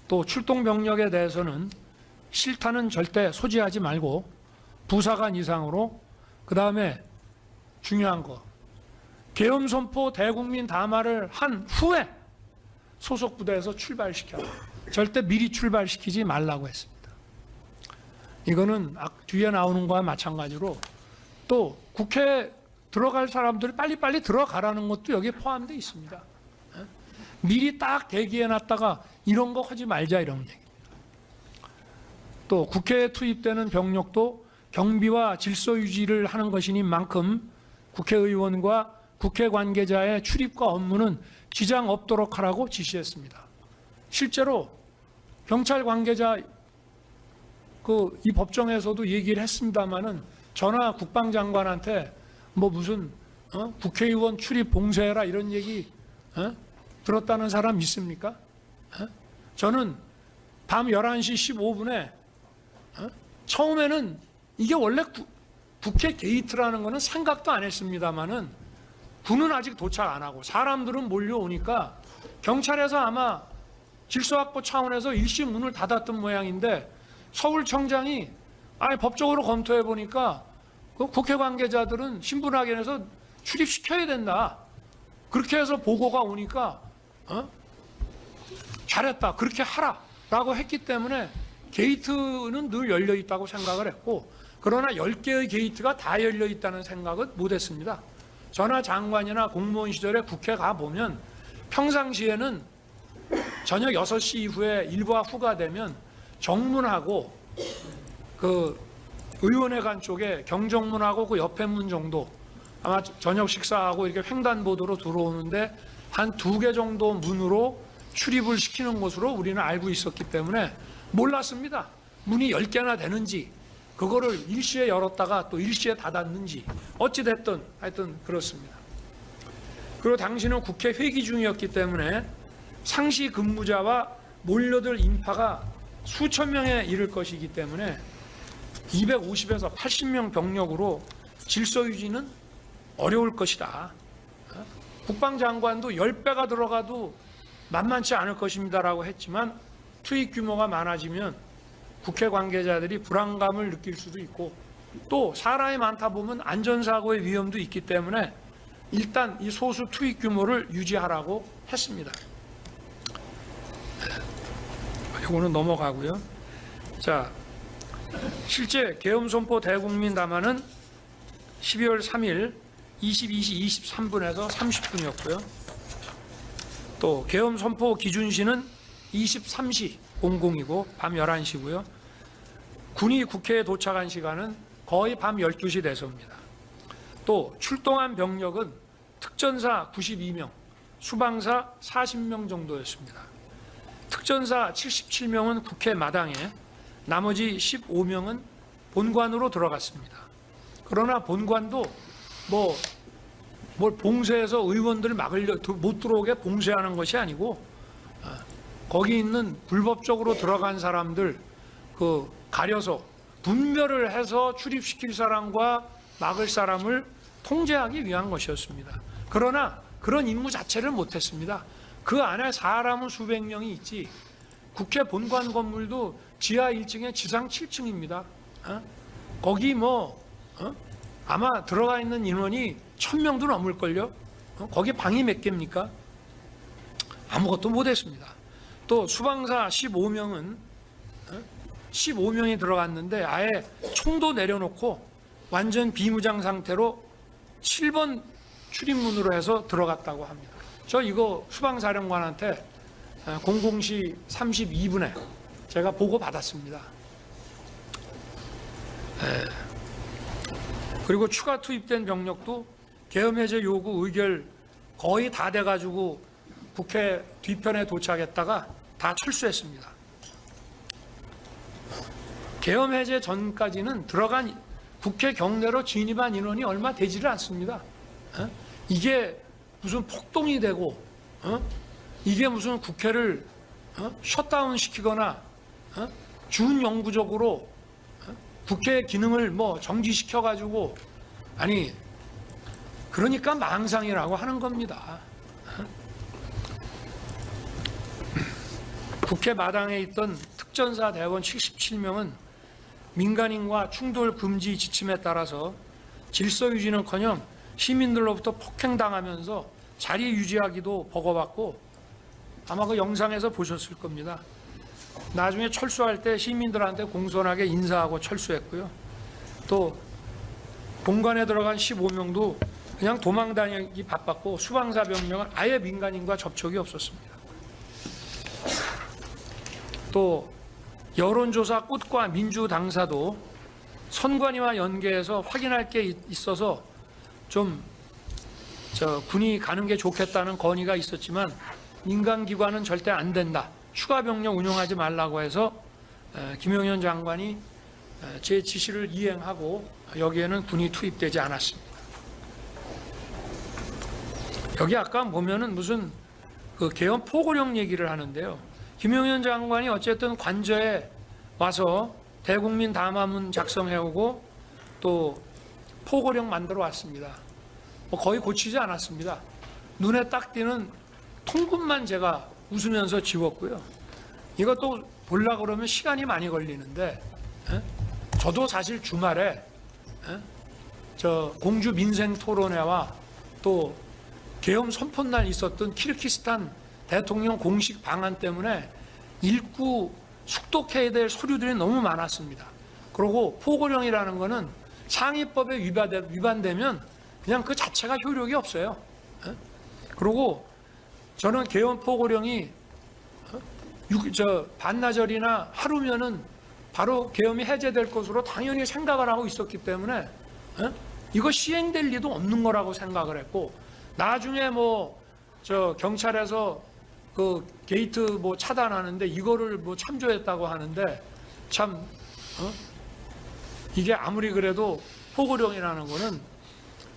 또 출동 병력에 대해서는 실탄은 절대 소지하지 말고 부사관 이상으로, 그 다음에 중요한 거 계엄 선포 대국민 담화를 한 후에 소속 부대에서 출발시켜라. 절대 미리 출발시키지 말라고 했습니다. 이거는 뒤에 나오는 거와 마찬가지로 또 국회에 들어갈 사람들이 빨리빨리 들어가라는 것도 여기에 포함되어 있습니다. 미리 딱 대기해놨다가 이런 거 하지 말자 이런 얘기입니다. 또 국회에 투입되는 병력도 경비와 질서 유지를 하는 것이니만큼 국회의원과 국회 관계자의 출입과 업무는 지장 없도록 하라고 지시했습니다. 실제로 경찰 관계자 이 법정에서도 얘기를 했습니다마는 전화 국방장관한테 뭐 무슨 국회의원 출입 봉쇄해라 이런 얘기 들었다는 사람 있습니까? 저는 밤 11시 15분에 처음에는 이게 원래 국회 게이트라는 거는 생각도 안 했습니다마는 군은 아직 도착 안 하고 사람들은 몰려오니까 경찰에서 아마 질서확보 차원에서 일시 문을 닫았던 모양인데 서울청장이 법적으로 검토해 보니까 그 국회 관계자들은 신분확인해서 출입시켜야 된다. 그렇게 해서 보고가 오니까 잘했다. 그렇게 하라라고 했기 때문에 게이트는 늘 열려 있다고 생각을 했고, 그러나 10개의 게이트가 다 열려 있다는 생각은 못했습니다. 저나 장관이나 공무원 시절에 국회 가보면 평상시에는 저녁 6시 이후에 일과 후가 되면 정문하고 그 의원회관 쪽에 경정문하고 그 옆에 문 정도 아마 저녁 식사하고 이렇게 횡단보도로 들어오는데 한 2개 정도 문으로 출입을 시키는 것으로 우리는 알고 있었기 때문에 몰랐습니다. 문이 10개나 되는지, 그거를 일시에 열었다가 또 일시에 닫았는지, 어찌됐든 하여튼 그렇습니다. 그리고 당시는 국회 회기 중이었기 때문에 상시 근무자와 몰려들 인파가 수천 명에 이를 것이기 때문에 250에서 80명 병력으로 질서 유지는 어려울 것이다. 국방장관도 10배가 들어가도 만만치 않을 것입니다라고 했지만 투입 규모가 많아지면 국회 관계자들이 불안감을 느낄 수도 있고 또 사람이 많다 보면 안전사고의 위험도 있기 때문에 일단 이 소수 투입 규모를 유지하라고 했습니다. 이거는 넘어가고요. 자, 실제 계엄선포 대국민 담화는 12월 3일 22시 23분에서 30분이었고요. 또 계엄선포 기준시는 23시 00이고 밤 11시고요. 군이 국회에 도착한 시간은 거의 밤 12시 돼서입니다. 또 출동한 병력은 특전사 92명, 수방사 40명 정도였습니다. 특전사 77명은 국회 마당에, 나머지 15명은 본관으로 들어갔습니다. 그러나 본관도 뭘 봉쇄해서 의원들 못 들어오게 봉쇄하는 것이 아니고 거기 있는 불법적으로 들어간 사람들 가려서 분별을 해서 출입시킬 사람과 막을 사람을 통제하기 위한 것이었습니다. 그러나 그런 임무 자체를 못했습니다. 그 안에 사람은 수백 명이 있지. 국회 본관 건물도 지하 1층에 지상 7층입니다. 거기 아마 들어가 있는 인원이 1000명도 넘을걸요. 거기 방이 몇 개입니까? 아무것도 못했습니다. 또 수방사 15명이 들어갔는데 아예 총도 내려놓고 완전 비무장 상태로 7번 출입문으로 해서 들어갔다고 합니다. 저 이거 수방사령관한테 00시 32분에 제가 보고 받았습니다. 그리고 추가 투입된 병력도 계엄 해제 요구 의결 거의 다 돼가지고 국회 뒤편에 도착했다가 다 철수했습니다. 계엄 해제 전까지는 들어간 국회 경내로 진입한 인원이 얼마 되지를 않습니다. 이게 무슨 폭동이 되고 이게 무슨 국회를 셧다운 시키거나 준영구적으로 국회 기능을 정지시켜가지고 그러니까 망상이라고 하는 겁니다. 국회 마당에 있던 특전사 대원 77명은 민간인과 충돌 금지 지침에 따라서 질서 유지는커녕 시민들로부터 폭행당하면서 자리 유지하기도 버거웠고 아마 그 영상에서 보셨을 겁니다. 나중에 철수할 때 시민들한테 공손하게 인사하고 철수했고요. 또 본관에 들어간 15명도 그냥 도망다니기 바빴고 수방사 병력은 아예 민간인과 접촉이 없었습니다. 또 여론조사 꽃과 민주당사도 선관위와 연계해서 확인할 게 있어서 좀 군이 가는 게 좋겠다는 건의가 있었지만 민간기관은 절대 안 된다. 추가 병력 운용하지 말라고 해서 김용현 장관이 제 지시를 이행하고 여기에는 군이 투입되지 않았습니다. 여기 아까 보면은 무슨 계엄 포고령 얘기를 하는데요. 김용현 장관이 어쨌든 관저에 와서 대국민 담화문 작성해오고 또 포고령 만들어 왔습니다. 거의 고치지 않았습니다. 눈에 딱 띄는 통금만 제가 웃으면서 지웠고요. 이것도 보려고 그러면 시간이 많이 걸리는데 저도 사실 주말에 공주 민생 토론회와 또 계엄 선포날 있었던 키르기스탄 대통령 공식 방한 때문에 읽고 숙독해야 될 서류들이 너무 많았습니다. 그리고 포고령이라는 거는 상위법에 위반되면 그냥 그 자체가 효력이 없어요. 그리고 저는 계엄 포고령이 반나절이나 하루면은 바로 계엄이 해제될 것으로 당연히 생각을 하고 있었기 때문에 이거 시행될 리도 없는 거라고 생각을 했고 나중에 저 경찰에서 그 게이트 뭐 차단하는데 이거를 뭐 참조했다고 하는데 참 이게 아무리 그래도 포고령이라는 거는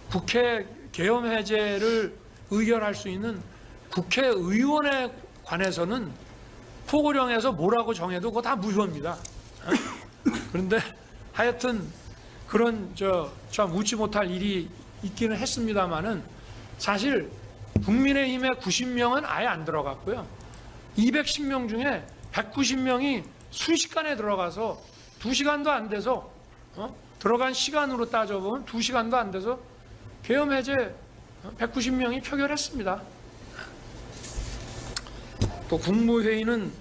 국회 계엄 해제를 의결할 수 있는 국회의원에 관해서는 포고령에서 뭐라고 정해도 그거 다 무효입니다. 그런데 하여튼 그런 참 웃지 못할 일이 있기는 했습니다만은 사실 국민의힘의 90명은 아예 안 들어갔고요. 210명 중에 190명이 순식간에 들어가서 2시간도 안 돼서 들어간 시간으로 따져보면 2시간도 안 돼서 계엄 해제 190명이 표결했습니다. 또 국무회의는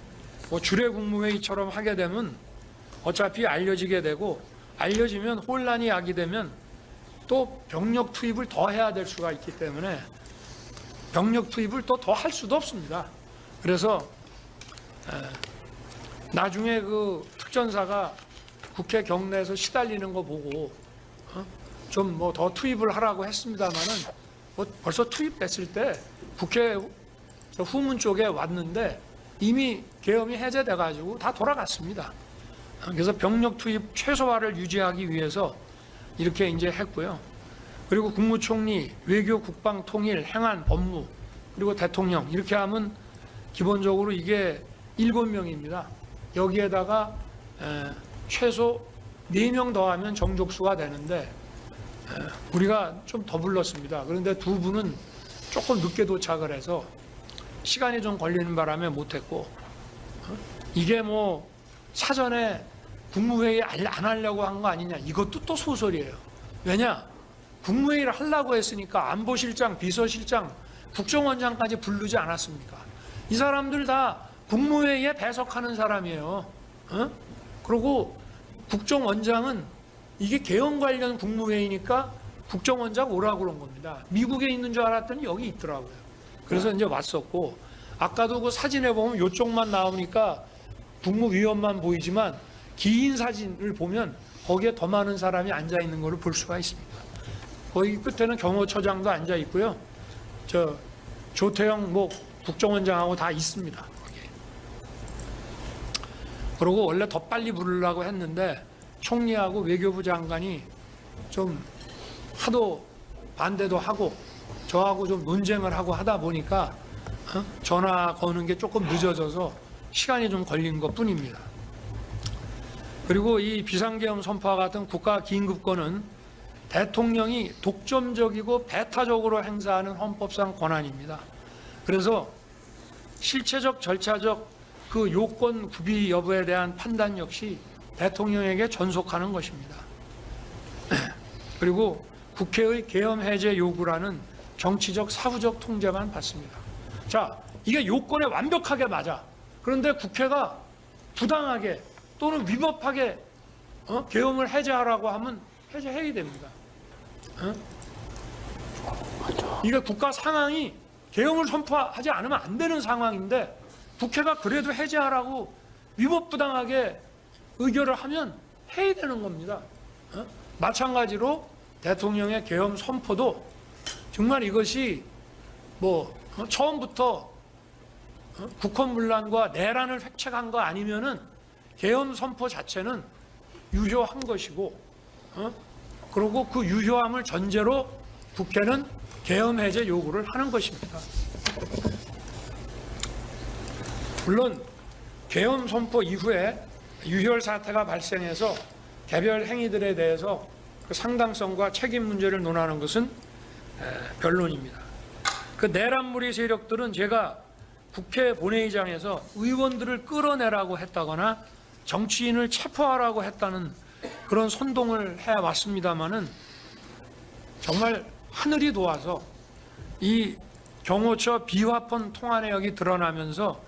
뭐 주례 국무회의처럼 하게 되면 어차피 알려지게 되고 알려지면 혼란이 야기되면 또 병력 투입을 더 해야 될 수가 있기 때문에 병력 투입을 또 더 할 수도 없습니다. 그래서 나중에 그 특전사가 국회 경내에서 시달리는 거 보고 좀 뭐 더 투입을 하라고 했습니다만은 뭐 벌써 투입됐을 때 국회 후문 쪽에 왔는데 이미 계엄이 해제돼 가지고 다 돌아갔습니다. 그래서 병력 투입 최소화를 유지하기 위해서 이렇게 이제 했고요. 그리고 국무총리, 외교, 국방, 통일, 행안, 법무, 그리고 대통령 이렇게 하면 기본적으로 이게 7명입니다. 여기에다가 최소 4명 더하면 정족수가 되는데 우리가 좀 더 불렀습니다. 그런데 두 분은 조금 늦게 도착을 해서 시간이 좀 걸리는 바람에 못했고 이게 뭐 사전에 국무회의 안 하려고 한 거 아니냐 이것도 또 소설이에요. 왜냐 국무회의를 하려고 했으니까 안보실장, 비서실장, 국정원장까지 부르지 않았습니까? 이 사람들 다 국무회의에 배석하는 사람이에요. 그리고 국정원장은 이게 계엄 관련 국무회의니까 국정원장 오라고 그런 겁니다. 미국에 있는 줄 알았더니 여기 있더라고요. 그래서 이제 왔었고 아까도 그 사진에 보면 이쪽만 나오니까 국무위원만 보이지만 긴 사진을 보면 거기에 더 많은 사람이 앉아 있는 것을 볼 수가 있습니다. 거기 끝에는 경호처장도 앉아 있고요. 저 조태영 뭐 국정원장하고 다 있습니다. 거기. 그리고 원래 더 빨리 부르려고 했는데 총리하고 외교부 장관이 좀 하도 반대도 하고 저하고 좀 논쟁을 하고 하다 보니까 전화 거는 게 조금 늦어져서 시간이 좀 걸린 것 뿐입니다. 그리고 이 비상계엄 선포와 같은 국가 긴급권은 대통령이 독점적이고 배타적으로 행사하는 헌법상 권한입니다. 그래서 실체적, 절차적 그 요건 구비 여부에 대한 판단 역시 대통령에게 전속하는 것입니다. 그리고 국회의 계엄 해제 요구라는 정치적, 사후적 통제만 받습니다. 자, 이게 요건에 완벽하게 맞아. 그런데 국회가 부당하게 또는 위법하게 계엄을 해제하라고 하면 해제해야 됩니다. 이게 국가 상황이 계엄을 선포하지 않으면 안 되는 상황인데 국회가 그래도 해제하라고 위법부당하게 의결을 하면 해야 되는 겁니다. 마찬가지로 대통령의 계엄 선포도 정말 이것이 뭐 처음부터 국헌문란과 내란을 획책한 거 아니면은 계엄 선포 자체는 유효한 것이고 그리고 그 유효함을 전제로 국회는 계엄 해제 요구를 하는 것입니다. 물론 계엄 선포 이후에 유혈 사태가 발생해서 개별 행위들에 대해서 그 상당성과 책임 문제를 논하는 것은 변론입니다. 그 내란무리 세력들은 제가 국회 본회의장에서 의원들을 끌어내라고 했다거나 정치인을 체포하라고 했다는 그런 선동을 해왔습니다마는 정말 하늘이 도와서 이 경호처 비화폰 통화 내역이 드러나면서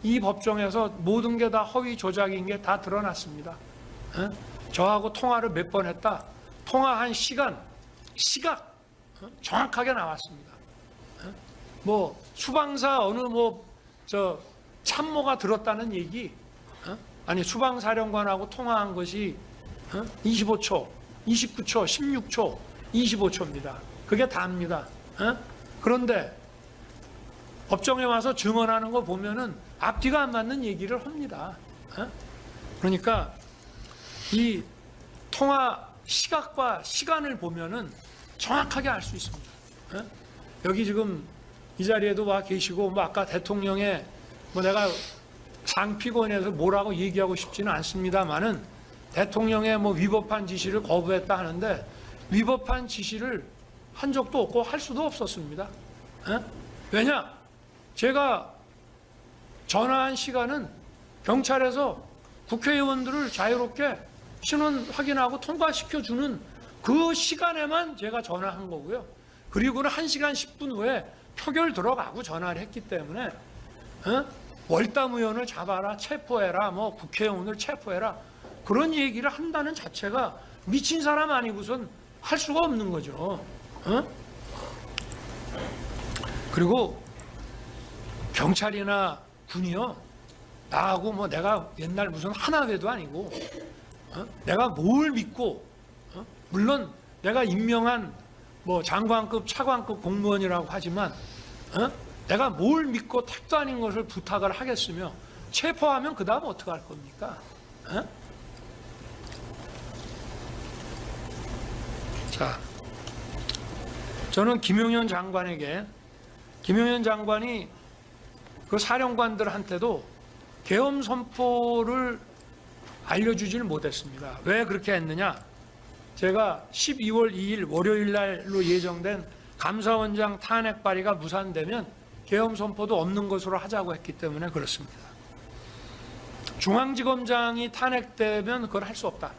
이 법정에서 모든 게 다 허위 조작인 게 다 드러났습니다. 저하고 통화를 몇 번 했다. 통화한 시각 정확하게 나왔습니다. 뭐 수방사 어느 참모가 들었다는 얘기, 아니 수방사령관하고 통화한 것이 25초, 29초, 16초, 25초입니다. 그게 다입니다. 그런데 법정에 와서 증언하는 거 보면은 앞뒤가 안 맞는 얘기를 합니다. 그러니까 이 통화 시각과 시간을 보면은 정확하게 알 수 있습니다. 여기 지금 이 자리에도 와 계시고 뭐 아까 대통령의 뭐 내가 상피곤해서 뭐라고 얘기하고 싶지는 않습니다만은 대통령의 뭐 위법한 지시를 거부했다 하는데 위법한 지시를 한 적도 없고 할 수도 없었습니다. 왜냐? 제가 전화한 시간은 경찰에서 국회의원들을 자유롭게 신원 확인하고 통과시켜주는 그 시간에만 제가 전화한 거고요. 그리고는 1시간 10분 후에 표결 들어가고 전화를 했기 때문에 월담 의원을 잡아라, 체포해라, 뭐 국회의원을 체포해라 그런 얘기를 한다는 자체가 미친 사람 아니고선 할 수가 없는 거죠. 그리고 경찰이나 군이요, 나하고 뭐 내가 옛날 무슨 하나회도 아니고 내가 뭘 믿고 물론 내가 임명한 뭐 장관급, 차관급 공무원이라고 하지만 내가 뭘 믿고 택도 아닌 것을 부탁을 하겠으며 체포하면 그 다음 어떻게 할 겁니까? 자, 저는 김용현 장관이 그 사령관들한테도 계엄 선포를 알려주질 못했습니다. 왜 그렇게 했느냐? 제가 12월 2일 월요일 날로 예정된 감사원장 탄핵 발의가 무산되면 계엄 선포도 없는 것으로 하자고 했기 때문에 그렇습니다. 중앙지검장이 탄핵되면 그걸 할 수 없다.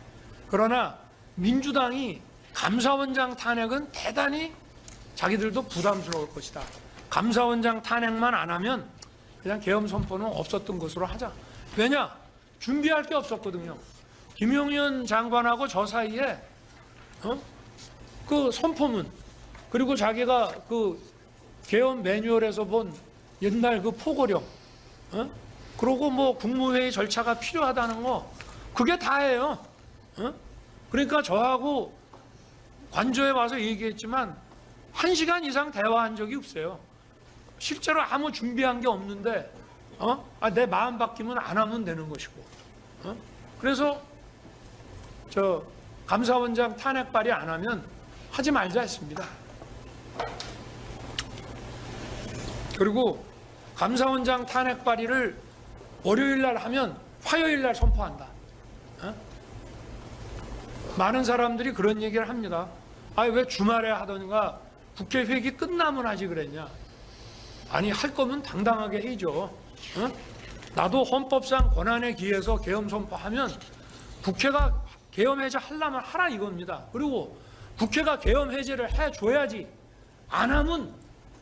그러나 민주당이 감사원장 탄핵은 대단히 자기들도 부담스러울 것이다. 감사원장 탄핵만 안 하면 그냥 계엄 선포는 없었던 것으로 하자. 왜냐? 준비할 게 없었거든요. 김용현 장관하고 저 사이에 그 선포문 그리고 자기가 그 계엄 매뉴얼에서 본 옛날 그 포고령 그러고 뭐 국무회의 절차가 필요하다는 거 그게 다예요. 그러니까 저하고 관저에 와서 얘기했지만 1시간 이상 대화한 적이 없어요. 실제로 아무 준비한 게 없는데 내 마음 바뀌면 안 하면 되는 것이고 그래서 저 감사원장 탄핵 발의 안 하면 하지 말자 했습니다. 그리고 감사원장 탄핵 발의를 월요일 날 하면 화요일 날 선포한다. 많은 사람들이 그런 얘기를 합니다. 왜 주말에 하던가 국회 회기 끝나면 하지 그랬냐. 아니 할 거면 당당하게 해야죠. 나도 헌법상 권한에 기해서 계엄 선포하면 국회가 계엄 해제 하려면 하라 이겁니다. 그리고 국회가 계엄 해제를 해줘야지. 안 하면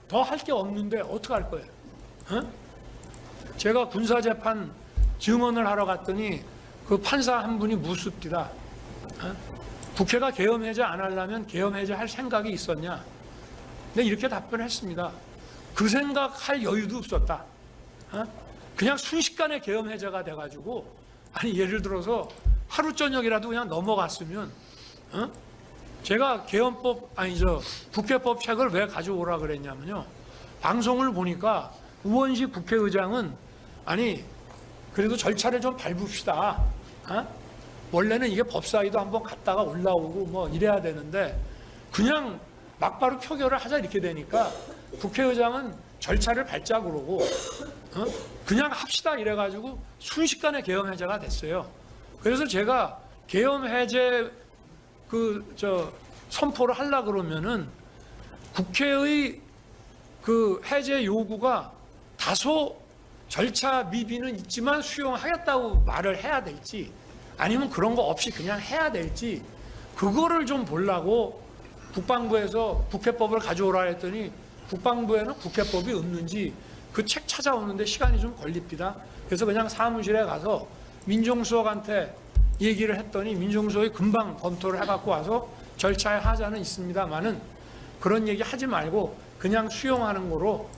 더 할 게 없는데 어떻게 할 거예요? 제가 군사재판 증언을 하러 갔더니 그 판사 한 분이 묻습니다. 국회가 계엄 해제 안 하려면 계엄 해제 할 생각이 있었냐? 근데 이렇게 답변했습니다. 그 생각할 여유도 없었다. 그냥 순식간에 계엄 해제가 돼가지고 아니 예를 들어서 하루 저녁이라도 그냥 넘어갔으면 제가 계엄법 국회법 책을 왜 가져오라 그랬냐면요. 방송을 보니까 우원식 국회의장은 아니 그래도 절차를 좀 밟읍시다. 원래는 이게 법사위도 한번 갔다가 올라오고 뭐 이래야 되는데 그냥 막바로 표결을 하자 이렇게 되니까 국회의장은 절차를 밟자 그러고 그냥 합시다 이래가지고 순식간에 계엄 해제가 됐어요. 그래서 제가 계엄 해제 선포를 하려 그러면은 국회의 그 해제 요구가 다소 절차 미비는 있지만 수용하겠다고 말을 해야 될지 아니면 그런 거 없이 그냥 해야 될지 그거를 좀 보려고 국방부에서 국회법을 가져오라 했더니 국방부에는 국회법이 없는지 그 책 찾아오는데 시간이 좀 걸립니다. 그래서 그냥 사무실에 가서 민정수석한테 얘기를 했더니 민정수석이 금방 검토를 해갖고 와서 절차의 하자는 있습니다만은 그런 얘기 하지 말고 그냥 수용하는 거로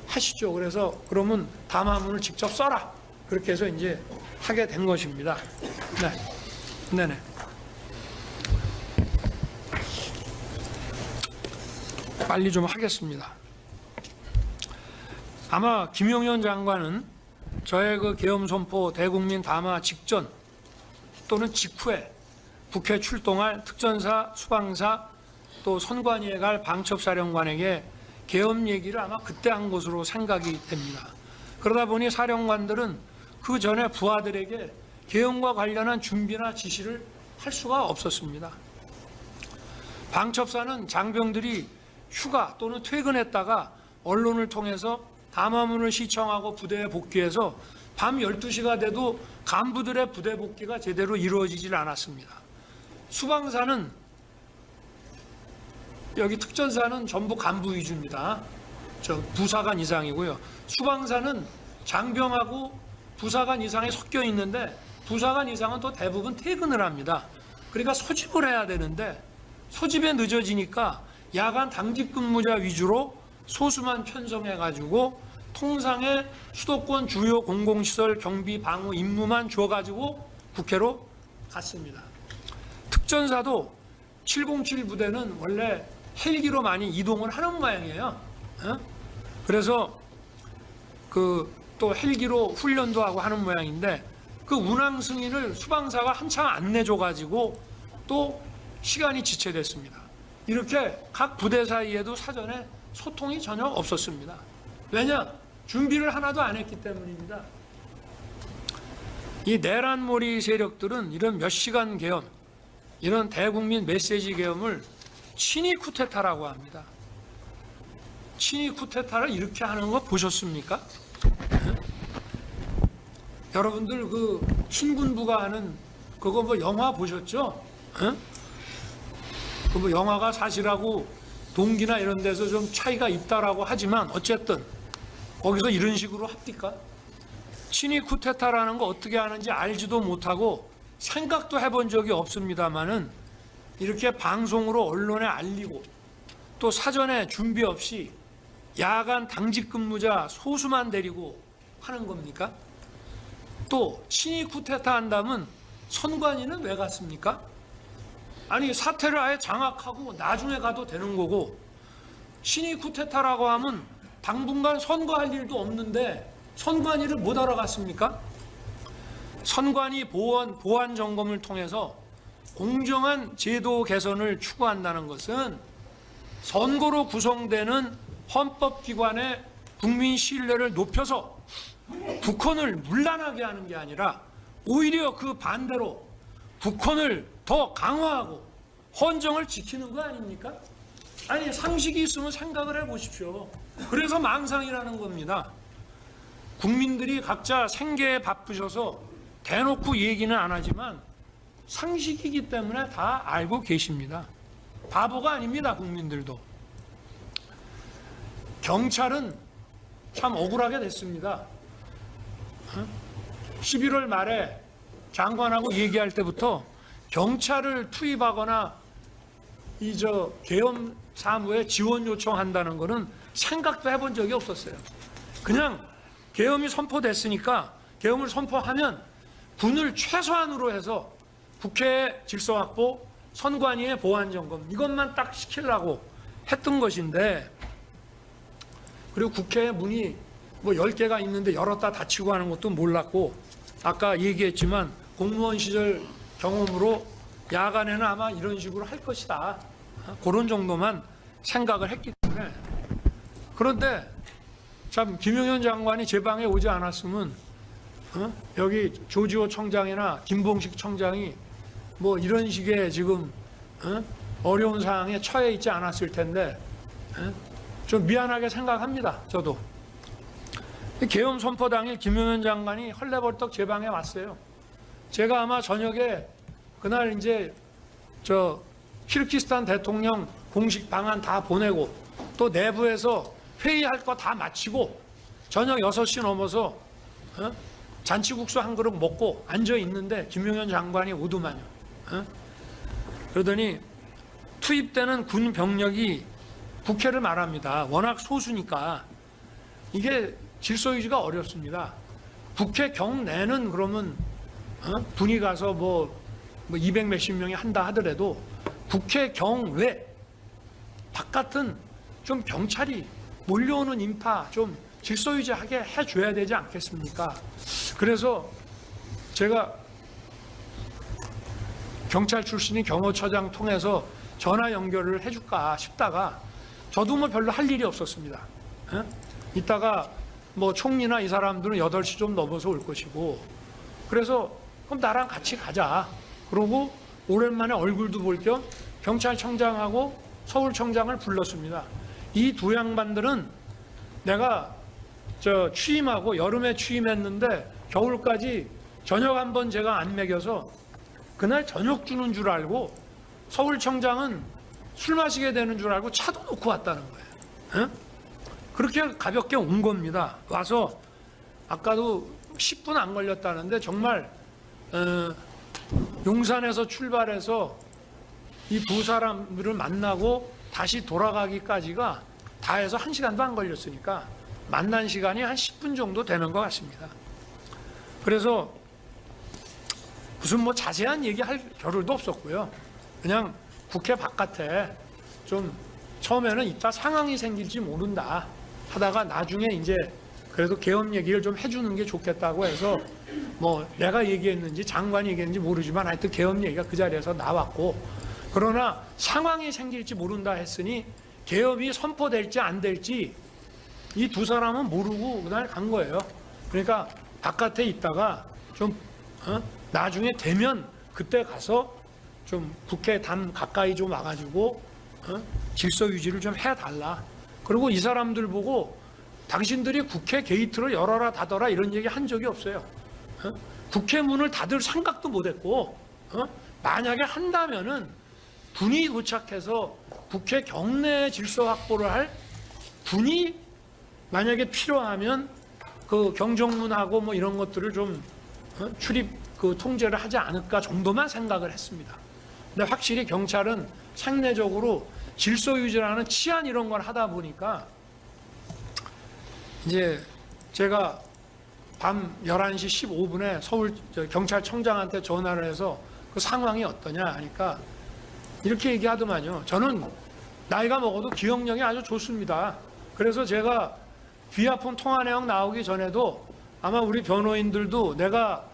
하시죠. 그래서 그러면 담화문을 직접 써라. 그렇게 해서 이제 하게 된 것입니다. 네네. 빨리 좀 하겠습니다. 아마 김용현 장관은 저의 그 계엄 선포 대국민 담화 직전 또는 직후에 국회 출동할 특전사, 수방사 또 선관위에 갈 방첩사령관에게 계엄 얘기를 아마 그때 한 것으로 생각이 됩니다. 그러다 보니 사령관들은 그 전에 부하들에게 계엄과 관련한 준비나 지시를 할 수가 없었습니다. 방첩사는 장병들이 휴가 또는 퇴근했다가 언론을 통해서 담화문을 시청하고 부대에 복귀해서 밤 12시가 돼도 간부들의 부대 복귀가 제대로 이루어지질 않았습니다. 수방사는 여기 특전사는 전부 간부 위주입니다. 저 부사관 이상이고요. 수방사는 장병하고 부사관 이상이 섞여 있는데 부사관 이상은 또 대부분 퇴근을 합니다. 그러니까 소집을 해야 되는데 소집에 늦어지니까 야간 당직 근무자 위주로 소수만 편성해가지고 통상의 수도권 주요 공공시설 경비 방어 임무만 줘가지고 국회로 갔습니다. 특전사도 707 부대는 원래 헬기로 많이 이동을 하는 모양이에요. 그래서 또 헬기로 훈련도 하고 하는 모양인데 그 운항 승인을 수방사가 한참 안 내줘가지고 또 시간이 지체됐습니다. 이렇게 각 부대 사이에도 사전에 소통이 전혀 없었습니다. 왜냐? 준비를 하나도 안 했기 때문입니다. 이 내란몰이 세력들은 이런 몇 시간 계엄, 이런 대국민 메시지 계엄을 친위 쿠데타라고 합니다. 친위 쿠데타를 이렇게 하는 거 보셨습니까? 여러분들 그 신군부가 하는 그거 뭐 영화 보셨죠? 그 뭐 영화가 사실하고 동기나 이런 데서 좀 차이가 있다라고 하지만 어쨌든 거기서 이런 식으로 합니까? 친위 쿠데타라는 거 어떻게 하는지 알지도 못하고 생각도 해본 적이 없습니다만은 이렇게 방송으로 언론에 알리고 또 사전에 준비 없이 야간 당직 근무자 소수만 데리고 하는 겁니까? 또 친위 쿠데타 한다면 선관위는 왜 갔습니까? 아니 사태를 아예 장악하고 나중에 가도 되는 거고 친위 쿠데타라고 하면 당분간 선거할 일도 없는데 선관위를 못 알아갔습니까? 선관위 보안 점검을 통해서 공정한 제도 개선을 추구한다는 것은 선거로 구성되는 헌법기관의 국민 신뢰를 높여서 북한을 문란하게 하는 게 아니라 오히려 그 반대로 북한을 더 강화하고 헌정을 지키는 거 아닙니까? 아니 상식이 있으면 생각을 해보십시오. 그래서 망상이라는 겁니다. 국민들이 각자 생계에 바쁘셔서 대놓고 얘기는 안 하지만 상식이기 때문에 다 알고 계십니다. 바보가 아닙니다. 국민들도. 경찰은 참 억울하게 됐습니다. 11월 말에 장관하고 얘기할 때부터 경찰을 투입하거나 계엄 사무에 지원 요청한다는 것은 생각도 해본 적이 없었어요. 그냥 계엄이 선포됐으니까 계엄을 선포하면 군을 최소한으로 해서 국회의 질서 확보, 선관위의 보안 점검 이것만 딱 시키려고 했던 것인데 그리고 국회 문이 뭐 10개가 있는데 열었다 닫히고 하는 것도 몰랐고 아까 얘기했지만 공무원 시절 경험으로 야간에는 아마 이런 식으로 할 것이다. 그런 정도만 생각을 했기 때문에 그런데 참 김용현 장관이 제 방에 오지 않았으면 여기 조지호 청장이나 김봉식 청장이 뭐 이런 식의 지금 어려운 상황에 처해 있지 않았을 텐데 좀 미안하게 생각합니다. 저도. 계엄 선포 당일 김용현 장관이 헐레벌떡 제 방에 왔어요. 제가 아마 저녁에 그날 이제 키르기스탄 대통령 공식 방안 다 보내고 또 내부에서 회의할 거 다 마치고 저녁 6시 넘어서 잔치국수 한 그릇 먹고 앉아 있는데 김용현 장관이 오더만요. 그러더니 투입되는 군 병력이 국회를 말합니다. 워낙 소수니까 이게 질서 유지가 어렵습니다. 국회 경내는 그러면 군이 가서 뭐 200 몇십 명이 한다 하더라도 국회 경외 바깥은 좀 경찰이 몰려오는 인파 좀 질서 유지하게 해줘야 되지 않겠습니까? 그래서 제가 경찰 출신인 경호처장 통해서 전화 연결을 해줄까 싶다가 저도 뭐 별로 할 일이 없었습니다. 에? 이따가 뭐 총리나 이 사람들은 8시 좀 넘어서 올 것이고, 그래서 그럼 나랑 같이 가자. 그러고 오랜만에 얼굴도 볼 겸 경찰청장하고 서울청장을 불렀습니다. 이 두 양반들은 내가 취임하고 여름에 취임했는데 겨울까지 저녁 한 번 제가 안 먹여서 그날 저녁 주는 줄 알고, 서울청장은 술 마시게 되는 줄 알고 차도 놓고 왔다는 거예요. 에? 그렇게 가볍게 온 겁니다. 와서 아까도 10분 안 걸렸다는데 정말 용산에서 출발해서 이 두 사람들을 만나고 다시 돌아가기까지가 다 해서 1시간도 안 걸렸으니까 만난 시간이 한 10분 정도 되는 것 같습니다. 그래서 무슨 뭐 자세한 얘기할 겨를도 없었고요. 그냥 국회 바깥에 좀 처음에는 이따 상황이 생길지 모른다 하다가 나중에 이제 그래도 계엄 얘기를 좀 해주는 게 좋겠다고 해서 뭐 내가 얘기했는지 장관이 얘기했는지 모르지만 하여튼 계엄 얘기가 그 자리에서 나왔고, 그러나 상황이 생길지 모른다 했으니 계엄이 선포될지 안 될지 이 두 사람은 모르고 그날 간 거예요. 그러니까 바깥에 있다가 좀 나중에 되면 그때 가서 좀 국회 담 가까이 좀 와가지고 질서 유지를 좀 해달라. 그리고 이 사람들 보고 당신들이 국회 게이트를 열어라 닫아라 이런 얘기 한 적이 없어요. 국회 문을 닫을 생각도 못했고, 만약에 한다면은 군이 도착해서 국회 경내 질서 확보를 할 군이 만약에 필요하면 그 경정문하고 뭐 이런 것들을 좀 출입 그 통제를 하지 않을까 정도만 생각을 했습니다. 근데 확실히 경찰은 상례적으로 질서 유지라는 치안 이런 걸 하다 보니까 이제 제가 밤 11시 15분에 서울 경찰청장한테 전화를 해서 그 상황이 어떠냐 하니까 이렇게 얘기하더만요. 저는 나이가 먹어도 기억력이 아주 좋습니다. 그래서 제가 비아폰 통화 내용 나오기 전에도 아마 우리 변호인들도 내가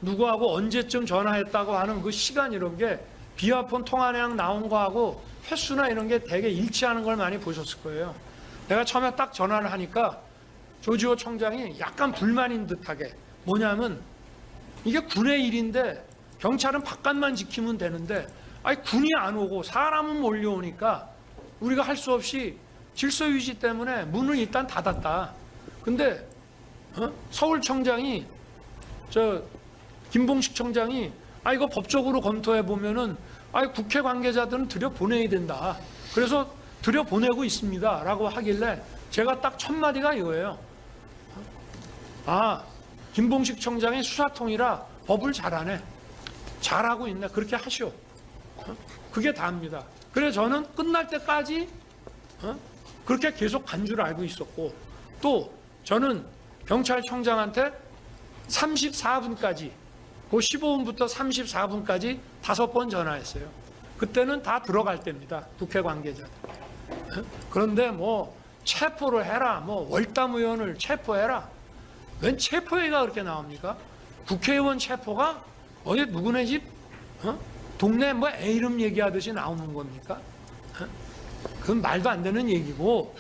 누구하고 언제쯤 전화했다고 하는 그 시간 이런 게 비아폰 통화 내용 나온 거하고 횟수나 이런 게 되게 일치하는 걸 많이 보셨을 거예요. 내가 처음에 딱 전화를 하니까 조지호 청장이 약간 불만인 듯하게, 뭐냐면 이게 군의 일인데 경찰은 바깥만 지키면 되는데 아니 군이 안 오고 사람은 몰려오니까 우리가 할 수 없이 질서 유지 때문에 문을 일단 닫았다. 근데 서울청장이 김봉식 청장이 이거 법적으로 검토해 보면은 국회 관계자들은 들여보내야 된다. 그래서 들여보내고 있습니다. 라고 하길래 제가 딱 첫 마디가 이거예요. 김봉식 청장이 수사통이라 법을 잘하네. 잘하고 있네. 그렇게 하시오. 그게 다입니다. 그래서 저는 끝날 때까지 그렇게 계속 간 줄 알고 있었고, 또 저는 경찰청장한테 34분까지 그 15분부터 34분까지 5번 전화했어요. 그때는 다 들어갈 때입니다. 국회 관계자들. 그런데 뭐 체포를 해라, 뭐 월담 의원을 체포해라. 웬 체포회의가 그렇게 나옵니까? 국회의원 체포가 어디 누구네 집 동네 뭐 애 이름 얘기하듯이 나오는 겁니까? 그건 말도 안 되는 얘기고,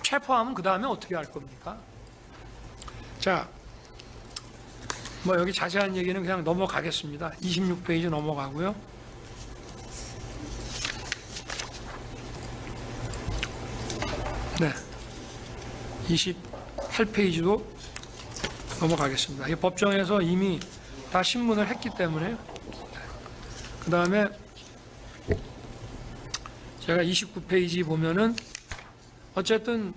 체포하면 그 다음에 어떻게 할 겁니까? 자, 뭐 여기 자세한 얘기는 그냥 넘어가겠습니다. 26페이지 넘어가고요. 네, 28페이지도 넘어가겠습니다. 이 법정에서 이미 다 신문을 했기 때문에요. 그 다음에 제가 29페이지 보면은 어쨌든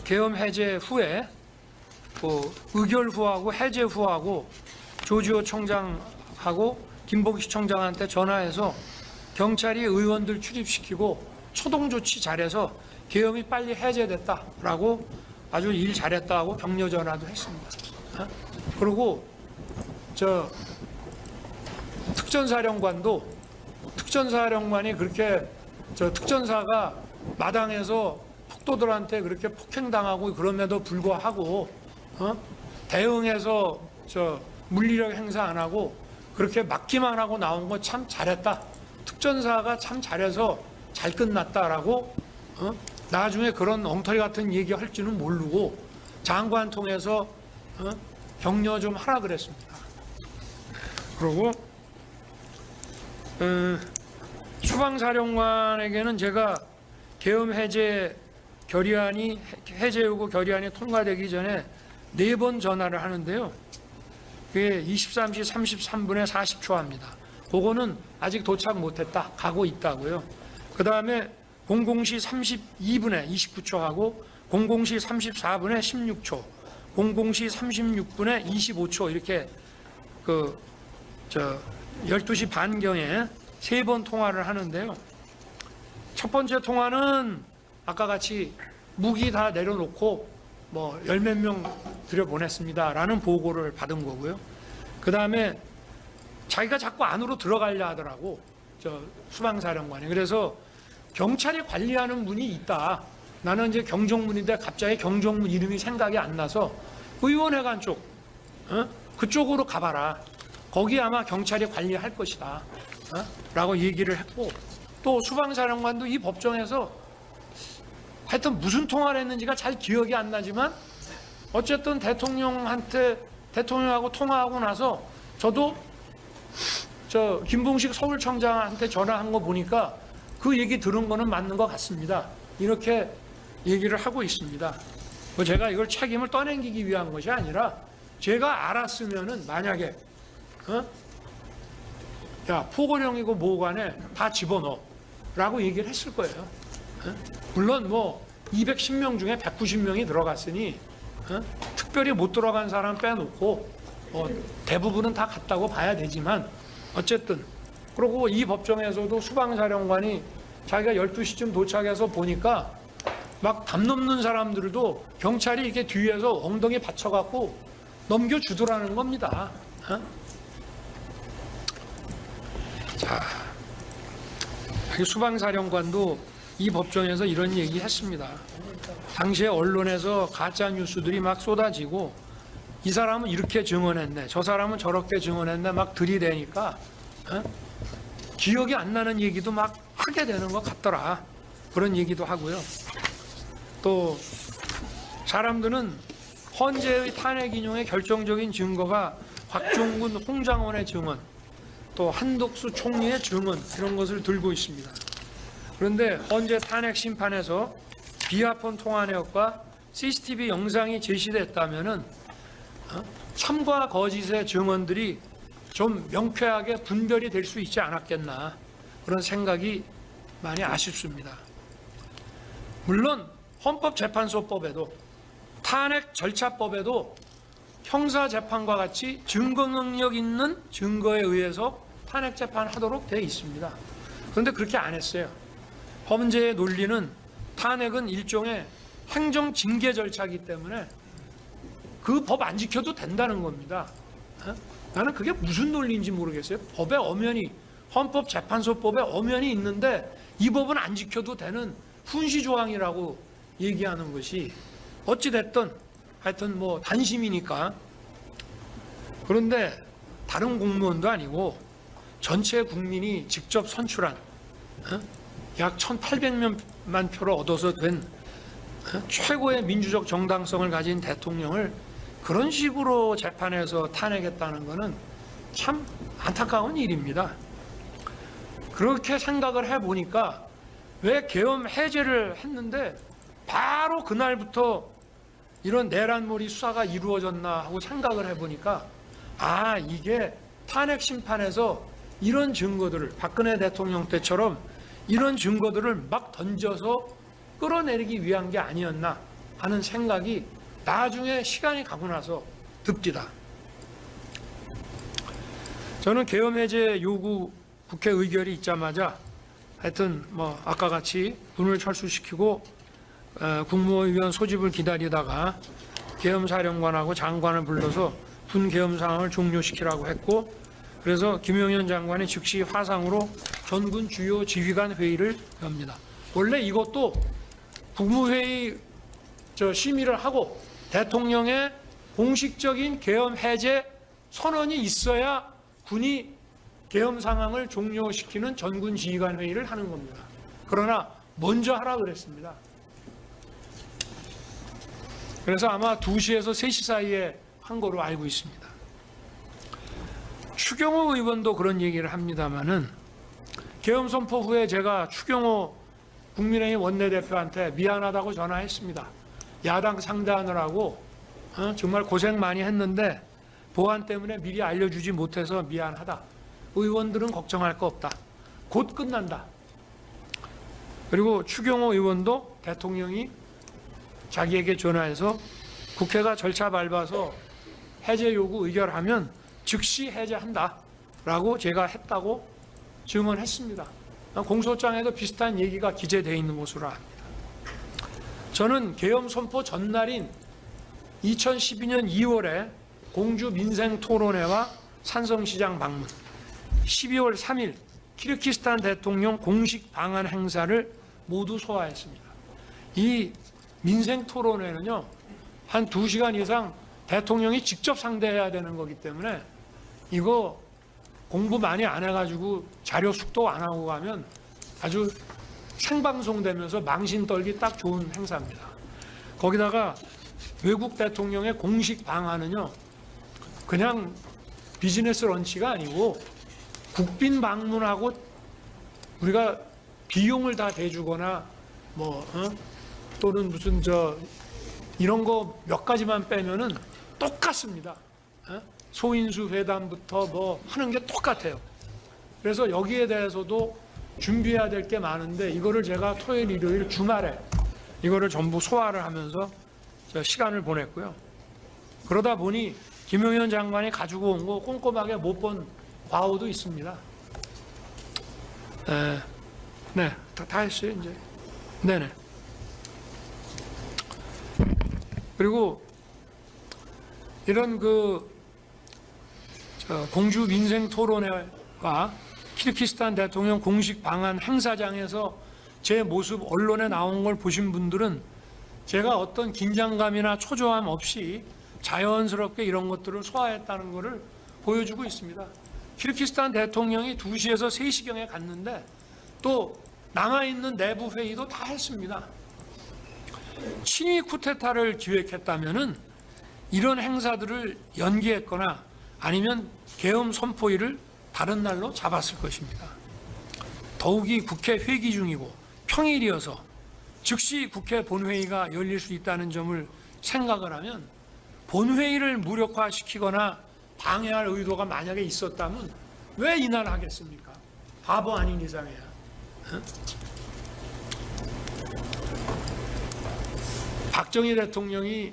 계엄 해제 후에 의결 후하고 해제 후하고 조지호 청장하고 김봉식 청장한테 전화해서 경찰이 의원들 출입시키고 초동 조치 잘해서 계엄이 빨리 해제됐다라고 아주 일 잘했다고 격려 전화도 했습니다. 그리고 특전사령관이 그렇게 특전사가 마당에서 학도들한테 그렇게 폭행당하고 그럼에도 불구하고 대응해서 물리력 행사 안 하고 그렇게 막기만 하고 나온 거 참 잘했다. 특전사가 참 잘해서 잘 끝났다라고 나중에 그런 엉터리 같은 얘기 할 줄은 모르고 장관 통해서 격려 좀 하라 그랬습니다. 그리고 수방사령관에게는 제가 계엄 해제 결의안이 해제 요구 결의안이 통과되기 전에 4번 전화를 하는데요. 그게 23시 33분에 40초 합니다. 그거는 아직 도착 못했다. 가고 있다고요. 그 다음에 00시 32분에 29초 하고 00시 34분에 16초, 00시 36분에 25초 이렇게 12시 반경에 3번 통화를 하는데요. 첫 번째 통화는 아까 같이 무기 다 내려놓고 뭐 10몇 명 들여보냈습니다라는 보고를 받은 거고요. 그 다음에 자기가 자꾸 안으로 들어가려 하더라고, 수방사령관이. 그래서 경찰이 관리하는 문이 있다. 나는 이제 경정문인데 갑자기 경정문 이름이 생각이 안 나서 의원회관 쪽, 그쪽으로 가봐라. 거기 아마 경찰이 관리할 것이다. 라고 얘기를 했고, 또 수방사령관도 이 법정에서 하여튼 무슨 통화를 했는지가 잘 기억이 안 나지만 어쨌든 대통령하고 통화하고 나서 저도 김봉식 서울청장한테 전화한 거 보니까 그 얘기 들은 거는 맞는 것 같습니다. 이렇게 얘기를 하고 있습니다. 제가 이걸 책임을 떠넘기기 위한 것이 아니라 제가 알았으면은 만약에 야 포고령이고 뭐간에 다 집어넣어 라고 얘기를 했을 거예요. 물론 뭐 210명 중에 190명이 들어갔으니 특별히 못 들어간 사람 빼놓고 대부분은 다 갔다고 봐야 되지만 어쨌든, 그리고 이 법정에서도 수방사령관이 자기가 12시쯤 도착해서 보니까 막 담 넘는 사람들도 경찰이 이렇게 뒤에서 엉덩이 받쳐갖고 넘겨주더라는 겁니다. 자, 수방사령관도 이 법정에서 이런 얘기 했습니다. 당시에 언론에서 가짜 뉴스들이 막 쏟아지고 이 사람은 이렇게 증언했네, 저 사람은 저렇게 증언했네 막 들이대니까 기억이 안 나는 얘기도 막 하게 되는 것 같더라. 그런 얘기도 하고요. 또 사람들은 헌재의 탄핵 인용의 결정적인 증거가 곽종군, 홍장원의 증언, 또 한덕수 총리의 증언, 이런 것을 들고 있습니다. 그런데 헌재 탄핵 심판에서 비하폰 통화 내역과 CCTV 영상이 제시됐다면은 참과 거짓의 증언들이 좀 명쾌하게 분별이 될 수 있지 않았겠나, 그런 생각이 많이 아쉽습니다. 물론 헌법재판소법에도 탄핵 절차법에도 형사재판과 같이 증거 능력 있는 증거에 의해서 탄핵 재판하도록 되어 있습니다. 그런데 그렇게 안 했어요. 헌재의 논리는 탄핵은 일종의 행정 징계 절차이기 때문에 그 법 안 지켜도 된다는 겁니다. 나는 그게 무슨 논리인지 모르겠어요. 법에 엄연히, 헌법재판소법에 엄연히 있는데 이 법은 안 지켜도 되는 훈시조항이라고 얘기하는 것이 어찌됐든 하여튼 뭐 단심이니까. 그런데 다른 공무원도 아니고 전체 국민이 직접 선출한 약 1,800만 표를 얻어서 된 최고의 민주적 정당성을 가진 대통령을 그런 식으로 재판에서 탄핵했다는 것은 참 안타까운 일입니다. 그렇게 생각을 해보니까 왜 계엄 해제를 했는데 바로 그날부터 이런 내란몰이 수사가 이루어졌나 하고 생각을 해보니까, 아, 이게 탄핵 심판에서 이런 증거들을, 박근혜 대통령 때처럼 이런 증거들을 막 던져서 끌어내리기 위한 게 아니었나 하는 생각이 나중에 시간이 가고 나서 듭니다. 저는 계엄 해제 요구 국회 의결이 있자마자 하여튼 뭐 아까 같이 군을 철수시키고 국무위원 소집을 기다리다가 계엄사령관하고 장관을 불러서 분계엄 상황을 종료시키라고 했고, 그래서 김용현 장관이 즉시 화상으로 전군 주요 지휘관 회의를 엽니다. 원래 이것도 국무회의 심의를 하고 대통령의 공식적인 계엄 해제 선언이 있어야 군이 계엄 상황을 종료시키는 전군 지휘관 회의를 하는 겁니다. 그러나 먼저 하라 그랬습니다. 그래서 아마 2시에서 3시 사이에 한 거로 알고 있습니다. 추경호 의원도 그런 얘기를 합니다마는 계엄 선포 후에 제가 추경호 국민의힘 원내대표한테 미안하다고 전화했습니다. 야당 상대하느라고 정말 고생 많이 했는데 보안 때문에 미리 알려주지 못해서 미안하다. 의원들은 걱정할 거 없다. 곧 끝난다. 그리고 추경호 의원도 대통령이 자기에게 전화해서 국회가 절차 밟아서 해제 요구 의결하면 즉시 해제한다라고 제가 했다고 증언했습니다. 공소장에도 비슷한 얘기가 기재되어 있는 것으로 압니다. 저는 계엄 선포 전날인 2012년 2월에 공주 민생토론회와 산성시장 방문, 12월 3일 키르기스탄 대통령 공식 방한 행사를 모두 소화했습니다. 이 민생토론회는요, 한 2시간 이상 대통령이 직접 상대해야 되는 거기 때문에 이거 공부 많이 안 해가지고 자료 숙도 안 하고 가면 아주 생방송되면서 망신 떨기 딱 좋은 행사입니다. 거기다가 외국 대통령의 공식 방한은요, 그냥 비즈니스 런치가 아니고 국빈 방문하고 우리가 비용을 다 대주거나 또는 무슨 이런 거 몇 가지만 빼면은 똑같습니다. 소인수 회담부터 하는 게 똑같아요. 그래서 여기에 대해서도 준비해야 될 게 많은데 이거를 제가 토요일, 일요일 주말에 이거를 전부 소화를 하면서 시간을 보냈고요. 그러다 보니 김용현 장관이 가지고 온 거 꼼꼼하게 못 본 과오도 있습니다. 네, 다 했어요 이제. 네네. 그리고 이런 공주 민생 토론회와 키르기스탄 대통령 공식 방한 행사장에서 제 모습 언론에 나온 걸 보신 분들은 제가 어떤 긴장감이나 초조함 없이 자연스럽게 이런 것들을 소화했다는 것을 보여주고 있습니다. 키르기스탄 대통령이 2시에서 3시경에 갔는데 또 남아있는 내부 회의도 다 했습니다. 친위 쿠데타를 기획했다면은 이런 행사들을 연기했거나 아니면 계엄 선포일을 다른 날로 잡았을 것입니다. 더욱이 국회 회기 중이고 평일이어서 즉시 국회 본회의가 열릴 수 있다는 점을 생각을 하면 본회의를 무력화시키거나 방해할 의도가 만약에 있었다면 왜 이날 하겠습니까? 바보 아닌 이상이야. 박정희 대통령이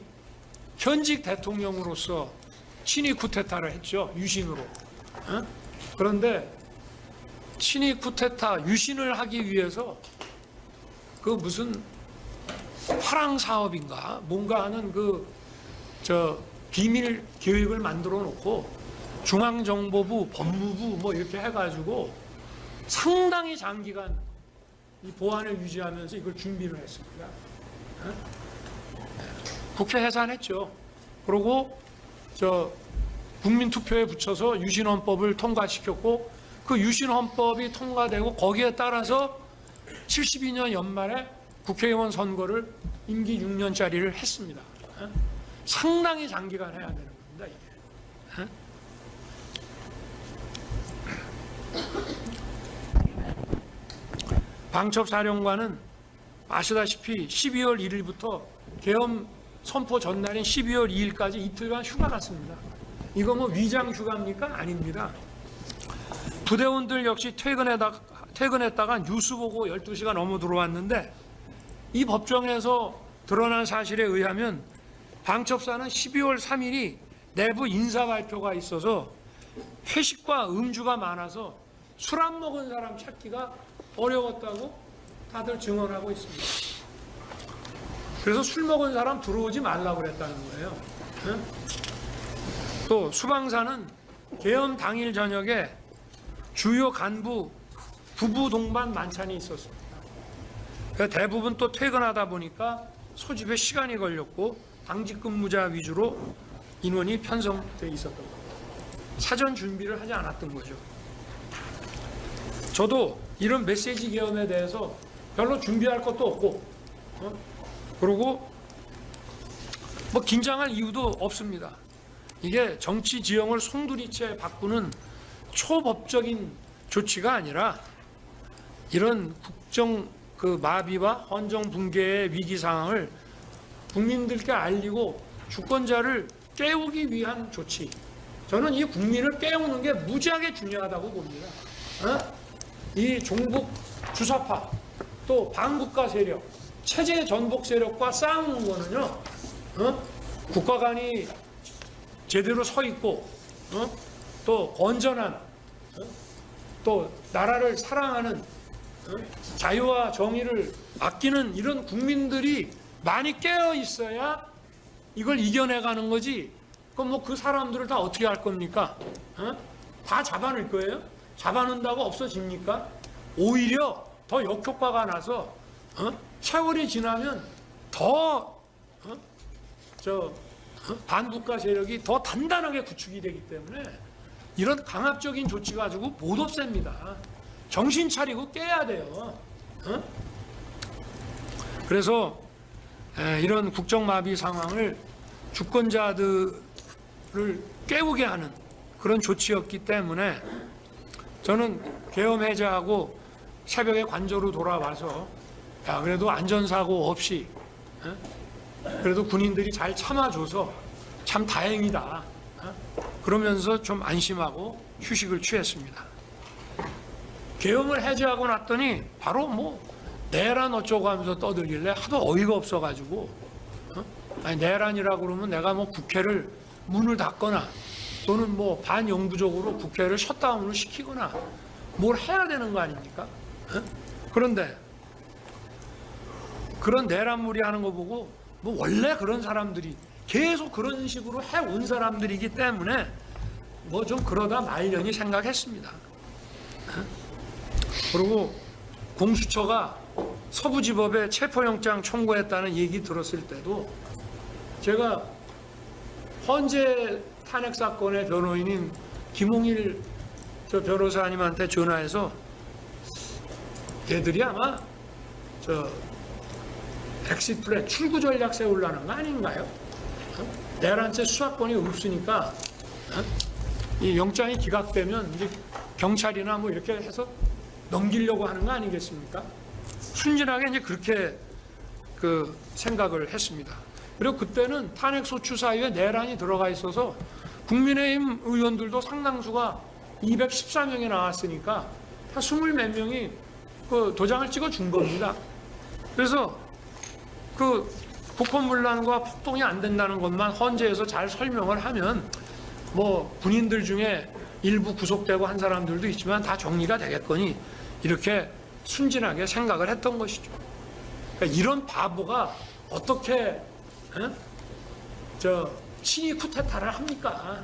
현직 대통령으로서 친위 쿠데타를 했죠. 유신으로. 그런데 친위 쿠데타 유신을 하기 위해서 무슨 화랑 사업인가 뭔가 하는 비밀 계획을 만들어 놓고 중앙정보부, 법무부 이렇게 해가지고 상당히 장기간 이 보안을 유지하면서 이걸 준비를 했습니다. 국회 해산했죠. 그리고 국민투표에 붙여서 유신헌법을 통과시켰고 그 유신헌법이 통과되고 거기에 따라서 72년 연말에 국회의원 선거를 임기 6년짜리를 했습니다. 상당히 장기간 해야 되는 겁니다. 이게. 방첩사령관은 아시다시피 12월 1일부터 계엄 선포 전날인 12월 2일까지 이틀간 휴가 갔습니다. 이거 위장 휴가입니까? 아닙니다. 부대원들 역시 퇴근했다가 뉴스 보고 12시가 넘어 들어왔는데 이 법정에서 드러난 사실에 의하면 방첩사는 12월 3일이 내부 인사 발표가 있어서 회식과 음주가 많아서 술 안 먹은 사람 찾기가 어려웠다고 다들 증언하고 있습니다. 그래서 술 먹은 사람 들어오지 말라고 그랬다는 거예요. 또 수방사는 계엄 당일 저녁에 주요 간부 부부 동반 만찬이 있었습니다. 대부분 또 퇴근하다 보니까 소집에 시간이 걸렸고 당직 근무자 위주로 인원이 편성돼 있었던 겁니다. 사전 준비를 하지 않았던 거죠. 저도 이런 메시지 계엄에 대해서 별로 준비할 것도 없고, 그리고 뭐 긴장할 이유도 없습니다. 이게 정치 지형을 송두리째 바꾸는 초법적인 조치가 아니라 이런 국정 마비와 헌정 붕괴의 위기 상황을 국민들께 알리고 주권자를 깨우기 위한 조치. 저는 이 국민을 깨우는 게 무지하게 중요하다고 봅니다. 이 종북 주사파 또 반국가 세력, 체제 전복 세력과 싸우는 거는요, 국가관이 제대로 서 있고, 또 건전한, 또 나라를 사랑하는, 자유와 정의를 아끼는 이런 국민들이 많이 깨어 있어야 이걸 이겨내가는 거지. 그럼 뭐 그 사람들을 다 어떻게 할 겁니까? 다 잡아낼 거예요? 잡아낸다고 없어집니까? 오히려 더 역효과가 나서 세월이 지나면 더 반국가 세력이 더 단단하게 구축이 되기 때문에 이런 강압적인 조치 가지고 못 없앱니다. 정신 차리고 깨야 돼요. 그래서 이런 국정마비 상황을 주권자들을 깨우게 하는 그런 조치였기 때문에 저는 계엄 해제하고 새벽에 관저로 돌아와서 그래도 안전사고 없이 그래도 군인들이 잘 참아줘서 참 다행이다. 그러면서 좀 안심하고 휴식을 취했습니다. 계엄을 해제하고 났더니 바로 뭐 내란 어쩌고 하면서 떠들길래 하도 어이가 없어가지고 내란이라고 그러면 내가 뭐 국회를 문을 닫거나 또는 뭐 반영구적으로 국회를 셧다운을 시키거나 뭘 해야 되는 거 아닙니까? 그런데 그런 내란무리 하는 거 보고 뭐 원래 그런 사람들이 계속 그런 식으로 해온 사람들이기 때문에 뭐 좀 그러다 말려니 생각했습니다. 그리고 공수처가 서부지법에 체포영장 청구했다는 얘기 들었을 때도 제가 헌재 탄핵 사건의 변호인인 김홍일 변호사님한테 전화해서 얘들이 아마 엑시트 플랜 출구 전략 세우려는 거 아닌가요? 내란죄 수사권이 없으니까 이 영장이 기각되면 이제 경찰이나 뭐 이렇게 해서 넘기려고 하는 거 아니겠습니까? 순진하게 이제 그렇게 생각을 했습니다. 그리고 그때는 탄핵 소추 사유에 내란이 들어가 있어서 국민의힘 의원들도 상당수가 214명이 나왔으니까 한 20몇 명이 그 도장을 찍어 준 겁니다. 그래서 그 국헌문란과 폭동이 안 된다는 것만 헌재에서 잘 설명을 하면 뭐 군인들 중에 일부 구속되고 한 사람들도 있지만 다 정리가 되겠거니 이렇게 순진하게 생각을 했던 것이죠. 그러니까 이런 바보가 어떻게 친위 쿠데타를 합니까?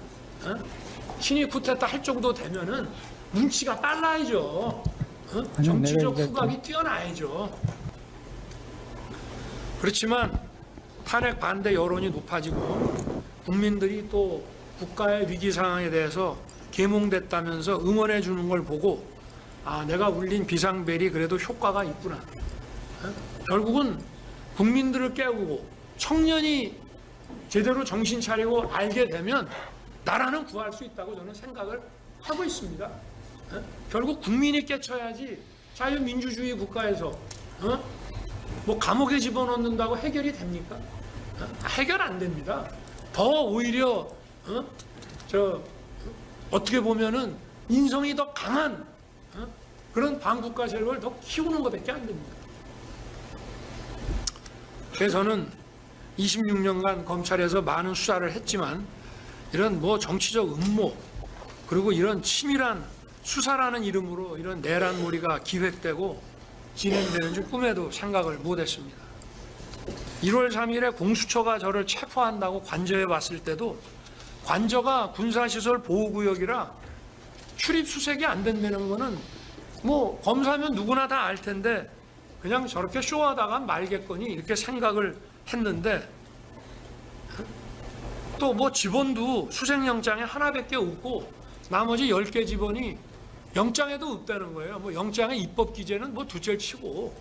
친위 쿠데타 할 정도 되면은 눈치가 빨라야죠. 정치적 후각이 뛰어나야죠. 그렇지만 탄핵 반대 여론이 높아지고 국민들이 또 국가의 위기 상황에 대해서 계몽됐다면서 응원해 주는 걸 보고 내가 울린 비상벨이 그래도 효과가 있구나. 결국은 국민들을 깨우고 청년이 제대로 정신 차리고 알게 되면 나라는 구할 수 있다고 저는 생각을 하고 있습니다. 결국 국민이 깨쳐야지 자유민주주의 국가에서 뭐 감옥에 집어넣는다고 해결이 됩니까? 해결 안 됩니다. 더 오히려 어떻게 보면은 인성이 더 강한 그런 반국가 세력을 더 키우는 것밖에 안 됩니다. 그래서 저는 26년간 검찰에서 많은 수사를 했지만 이런 뭐 정치적 음모 그리고 이런 치밀한 수사라는 이름으로 이런 내란몰이가 기획되고 진행되는 줄 꿈에도 생각을 못했습니다. 1월 3일에 공수처가 저를 체포한다고 관저에 왔을 때도 관저가 군사시설 보호구역이라 출입 수색이 안 된다는 거는 뭐 검사면 누구나 다 알 텐데 그냥 저렇게 쇼하다가 말겠거니 이렇게 생각을 했는데, 또 뭐 지번도 수색영장에 하나밖에 없고 나머지 10개 지번이 영장에도 없다는 거예요. 뭐 영장의 입법 기재는 뭐 둘째를 치고.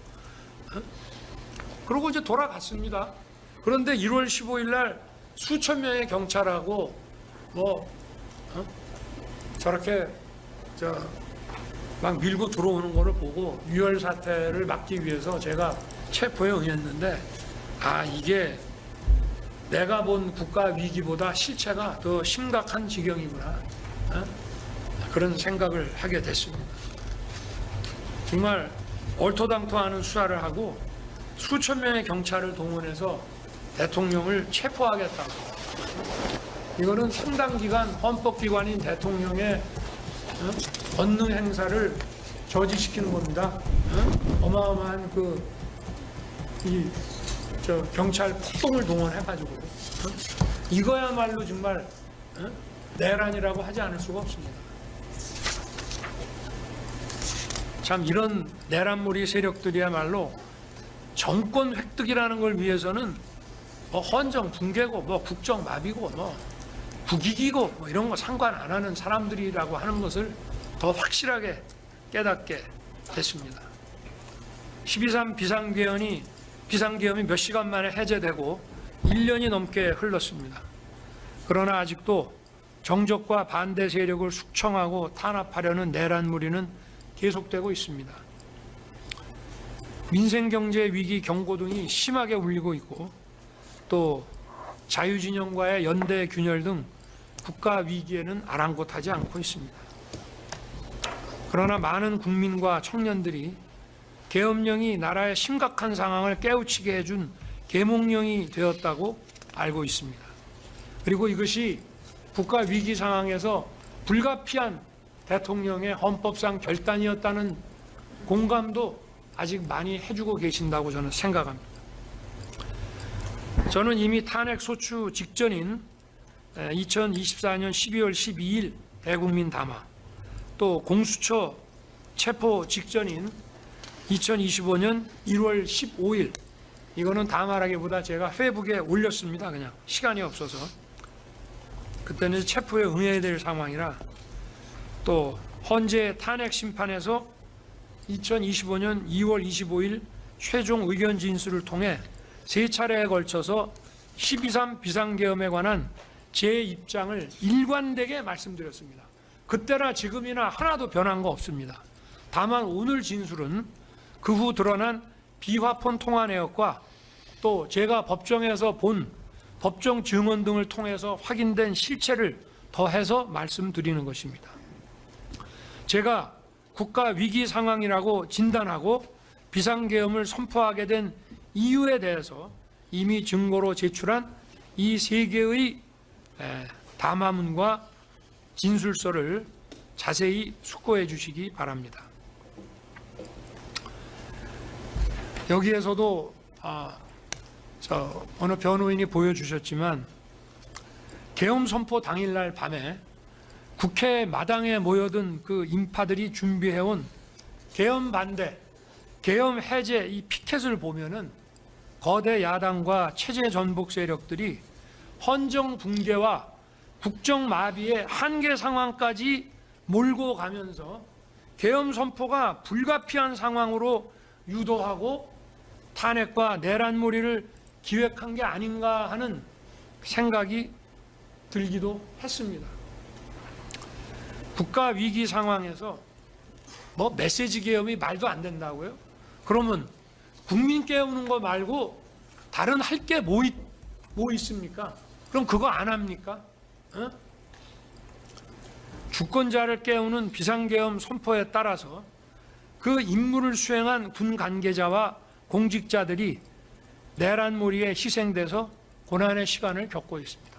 그러고 이제 돌아갔습니다. 그런데 1월 15일 날 수천 명의 경찰하고 저렇게 막 밀고 들어오는 거를 보고 유혈 사태를 막기 위해서 제가 체포에 응했는데, 이게 내가 본 국가 위기보다 실체가 더 심각한 지경이구나, 그런 생각을 하게 됐습니다. 정말 얼토당토하는 수사를 하고 수천 명의 경찰을 동원해서 대통령을 체포하겠다고. 이거는 상당 기간 헌법기관인 대통령의 권능 행사를 저지시키는 겁니다. 어마어마한 경찰 폭동을 동원해가지고 이거야말로 정말 내란이라고 하지 않을 수가 없습니다. 참 이런 내란몰이 세력들이야말로 정권 획득이라는 걸 위해서는 헌정 붕괴고 국정 마비고 국익이고 이런 거 상관 안 하는 사람들이라고 하는 것을 더 확실하게 깨닫게 됐습니다. 12.3 비상계엄이 몇 시간 만에 해제되고 1년이 넘게 흘렀습니다. 그러나 아직도 정적과 반대 세력을 숙청하고 탄압하려는 내란무리는 계속되고 있습니다. 민생경제 위기 경고 등이 심하게 울리고 있고, 또 자유진영과의 연대 균열 등 국가 위기에는 아랑곳하지 않고 있습니다. 그러나 많은 국민과 청년들이 계엄령이 나라의 심각한 상황을 깨우치게 해준 계몽령이 되었다고 알고 있습니다. 그리고 이것이 국가 위기 상황에서 불가피한 대통령의 헌법상 결단이었다는 공감도 아직 많이 해주고 계신다고 저는 생각합니다. 저는 이미 탄핵 소추 직전인 2024년 12월 12일 대국민 담화, 또 공수처 체포 직전인 2025년 1월 15일, 이거는 담화라기보다 제가 페이북에 올렸습니다. 그냥 시간이 없어서. 그때는 체포에 응해야 될 상황이라. 또 헌재 탄핵 심판에서 2025년 2월 25일 최종 의견 진술을 통해 3차례에 걸쳐서 12.3 비상계엄에 관한 제 입장을 일관되게 말씀드렸습니다. 그때나 지금이나 하나도 변한 거 없습니다. 다만 오늘 진술은 그 후 드러난 비화폰 통화 내역과 또 제가 법정에서 본 법정 증언 등을 통해서 확인된 실체를 더해서 말씀드리는 것입니다. 제가 국가 위기 상황이라고 진단하고 비상계엄을 선포하게 된 이유에 대해서 이미 증거로 제출한 이 3개의 담화문과 진술서를 자세히 숙고해 주시기 바랍니다. 여기에서도 어느 변호인이 보여주셨지만, 계엄 선포 당일날 밤에 국회 마당에 모여든 그 인파들이 준비해온 계엄 반대, 계엄 해제 이 피켓을 보면은 거대 야당과 체제 전복 세력들이 헌정 붕괴와 국정 마비의 한계 상황까지 몰고 가면서 계엄 선포가 불가피한 상황으로 유도하고 탄핵과 내란몰이를 기획한 게 아닌가 하는 생각이 들기도 했습니다. 국가 위기 상황에서 메시지 계엄이 말도 안 된다고요? 그러면 국민 깨우는 거 말고 다른 할 게 뭐 있습니까? 그럼 그거 안 합니까? 주권자를 깨우는 비상계엄 선포에 따라서 그 임무를 수행한 군 관계자와 공직자들이 내란몰이에 희생돼서 고난의 시간을 겪고 있습니다.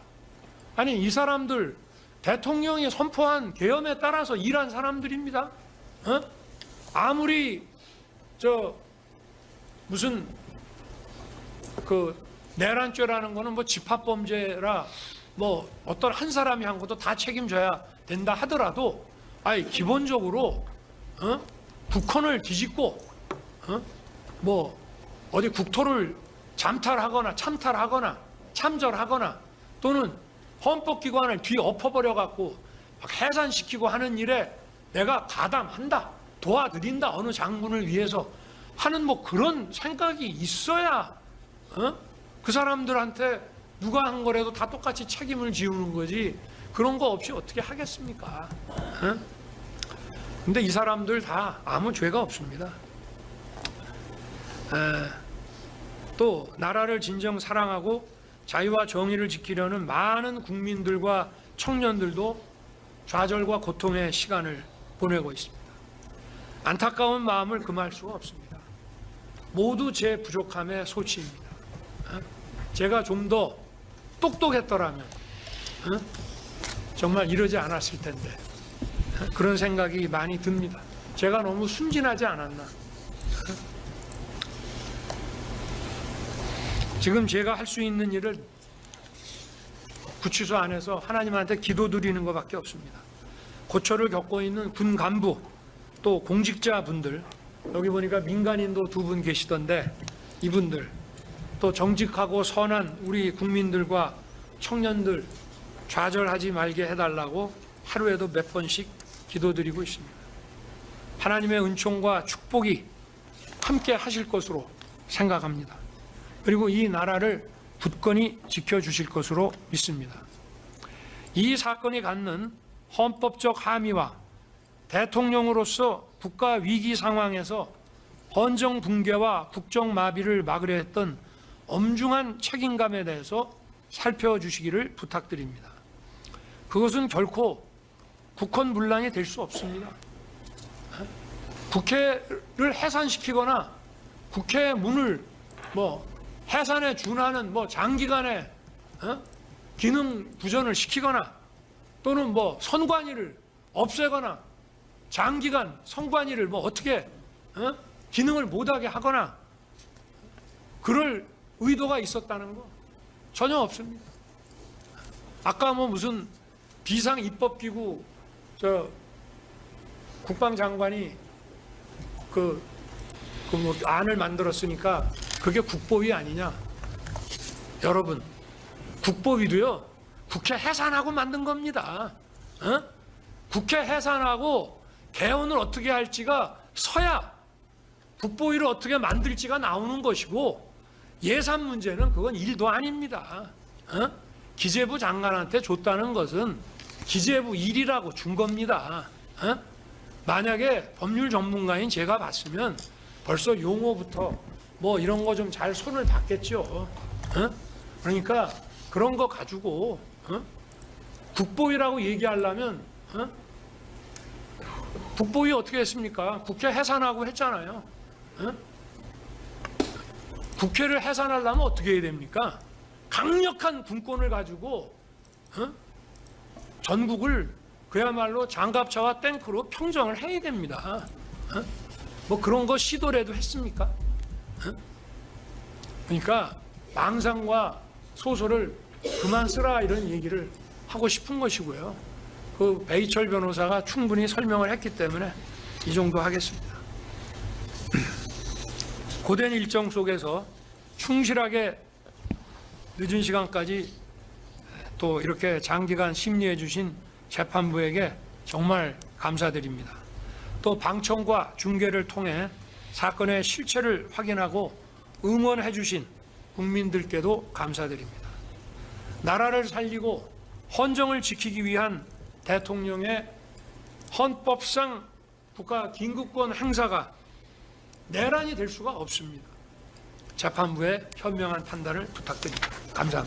아니, 이 사람들 대통령이 선포한 계엄에 따라서 일한 사람들입니다. 아무리 무슨 내란죄라는 거는 집합범죄라 어떤 한 사람이 한 것도 다 책임져야 된다 하더라도, 기본적으로 북한을 뒤집고 뭐 어디 국토를 잠탈하거나 참탈하거나 참절하거나 또는 헌법기관을 뒤엎어버려 갖고 해산시키고 하는 일에 내가 가담한다, 도와드린다, 어느 장군을 위해서 하는 뭐 그런 생각이 있어야 그 사람들한테 누가 한 거라도 다 똑같이 책임을 지우는 거지, 그런 거 없이 어떻게 하겠습니까? 근데 이 사람들 다 아무 죄가 없습니다. 또 나라를 진정 사랑하고 자유와 정의를 지키려는 많은 국민들과 청년들도 좌절과 고통의 시간을 보내고 있습니다. 안타까운 마음을 금할 수가 없습니다. 모두 제 부족함의 소치입니다. 제가 좀 더 똑똑했더라면 정말 이러지 않았을 텐데, 그런 생각이 많이 듭니다. 제가 너무 순진하지 않았나. 지금 제가 할 수 있는 일을 구치소 안에서 하나님한테 기도드리는 것밖에 없습니다. 고초를 겪고 있는 군 간부, 또 공직자분들, 여기 보니까 민간인도 2분 계시던데 이분들, 또 정직하고 선한 우리 국민들과 청년들 좌절하지 말게 해달라고 하루에도 몇 번씩 기도드리고 있습니다. 하나님의 은총과 축복이 함께 하실 것으로 생각합니다. 그리고 이 나라를 굳건히 지켜주실 것으로 믿습니다. 이 사건이 갖는 헌법적 함의와 대통령으로서 국가 위기 상황에서 헌정 붕괴와 국정 마비를 막으려 했던 엄중한 책임감에 대해서 살펴주시기를 부탁드립니다. 그것은 결코 국헌문란이 될 수 없습니다. 국회를 해산시키거나 국회 문을 해산에 준하는 장기간의 기능 부전을 시키거나 또는 선관위를 없애거나 장기간 선관위를 어떻게 기능을 못하게 하거나 그럴 의도가 있었다는 거 전혀 없습니다. 아까 무슨 비상 입법기구 국방장관이 안을 만들었으니까 그게 국보위 아니냐? 여러분, 국보위도요 국회 해산하고 만든 겁니다. 국회 해산하고 개헌을 어떻게 할지가 서야 국보위를 어떻게 만들지가 나오는 것이고, 예산 문제는 그건 일도 아닙니다. 기재부 장관한테 줬다는 것은 기재부 일이라고 준 겁니다. 만약에 법률 전문가인 제가 봤으면 벌써 용어부터 이런 거 좀 잘 손을 봤겠죠. 그러니까 그런 거 가지고 국보위라고 얘기하려면 국보위 어떻게 했습니까? 국회 해산하고 했잖아요. 국회를 해산하려면 어떻게 해야 됩니까? 강력한 군권을 가지고 전국을 그야말로 장갑차와 탱크로 평정을 해야 됩니다. 그런 거 시도라도 했습니까? 그러니까 망상과 소설을 그만 쓰라, 이런 얘기를 하고 싶은 것이고요. 그 배희철 변호사가 충분히 설명을 했기 때문에 이 정도 하겠습니다. 고된 일정 속에서 충실하게 늦은 시간까지 또 이렇게 장기간 심리해 주신 재판부에게 정말 감사드립니다. 또 방청과 중계를 통해 사건의 실체를 확인하고 응원해 주신 국민들께도 감사드립니다. 나라를 살리고 헌정을 지키기 위한 대통령의 헌법상 국가 긴급권 행사가 내란이 될 수가 없습니다. 재판부의 현명한 판단을 부탁드립니다. 감사합니다.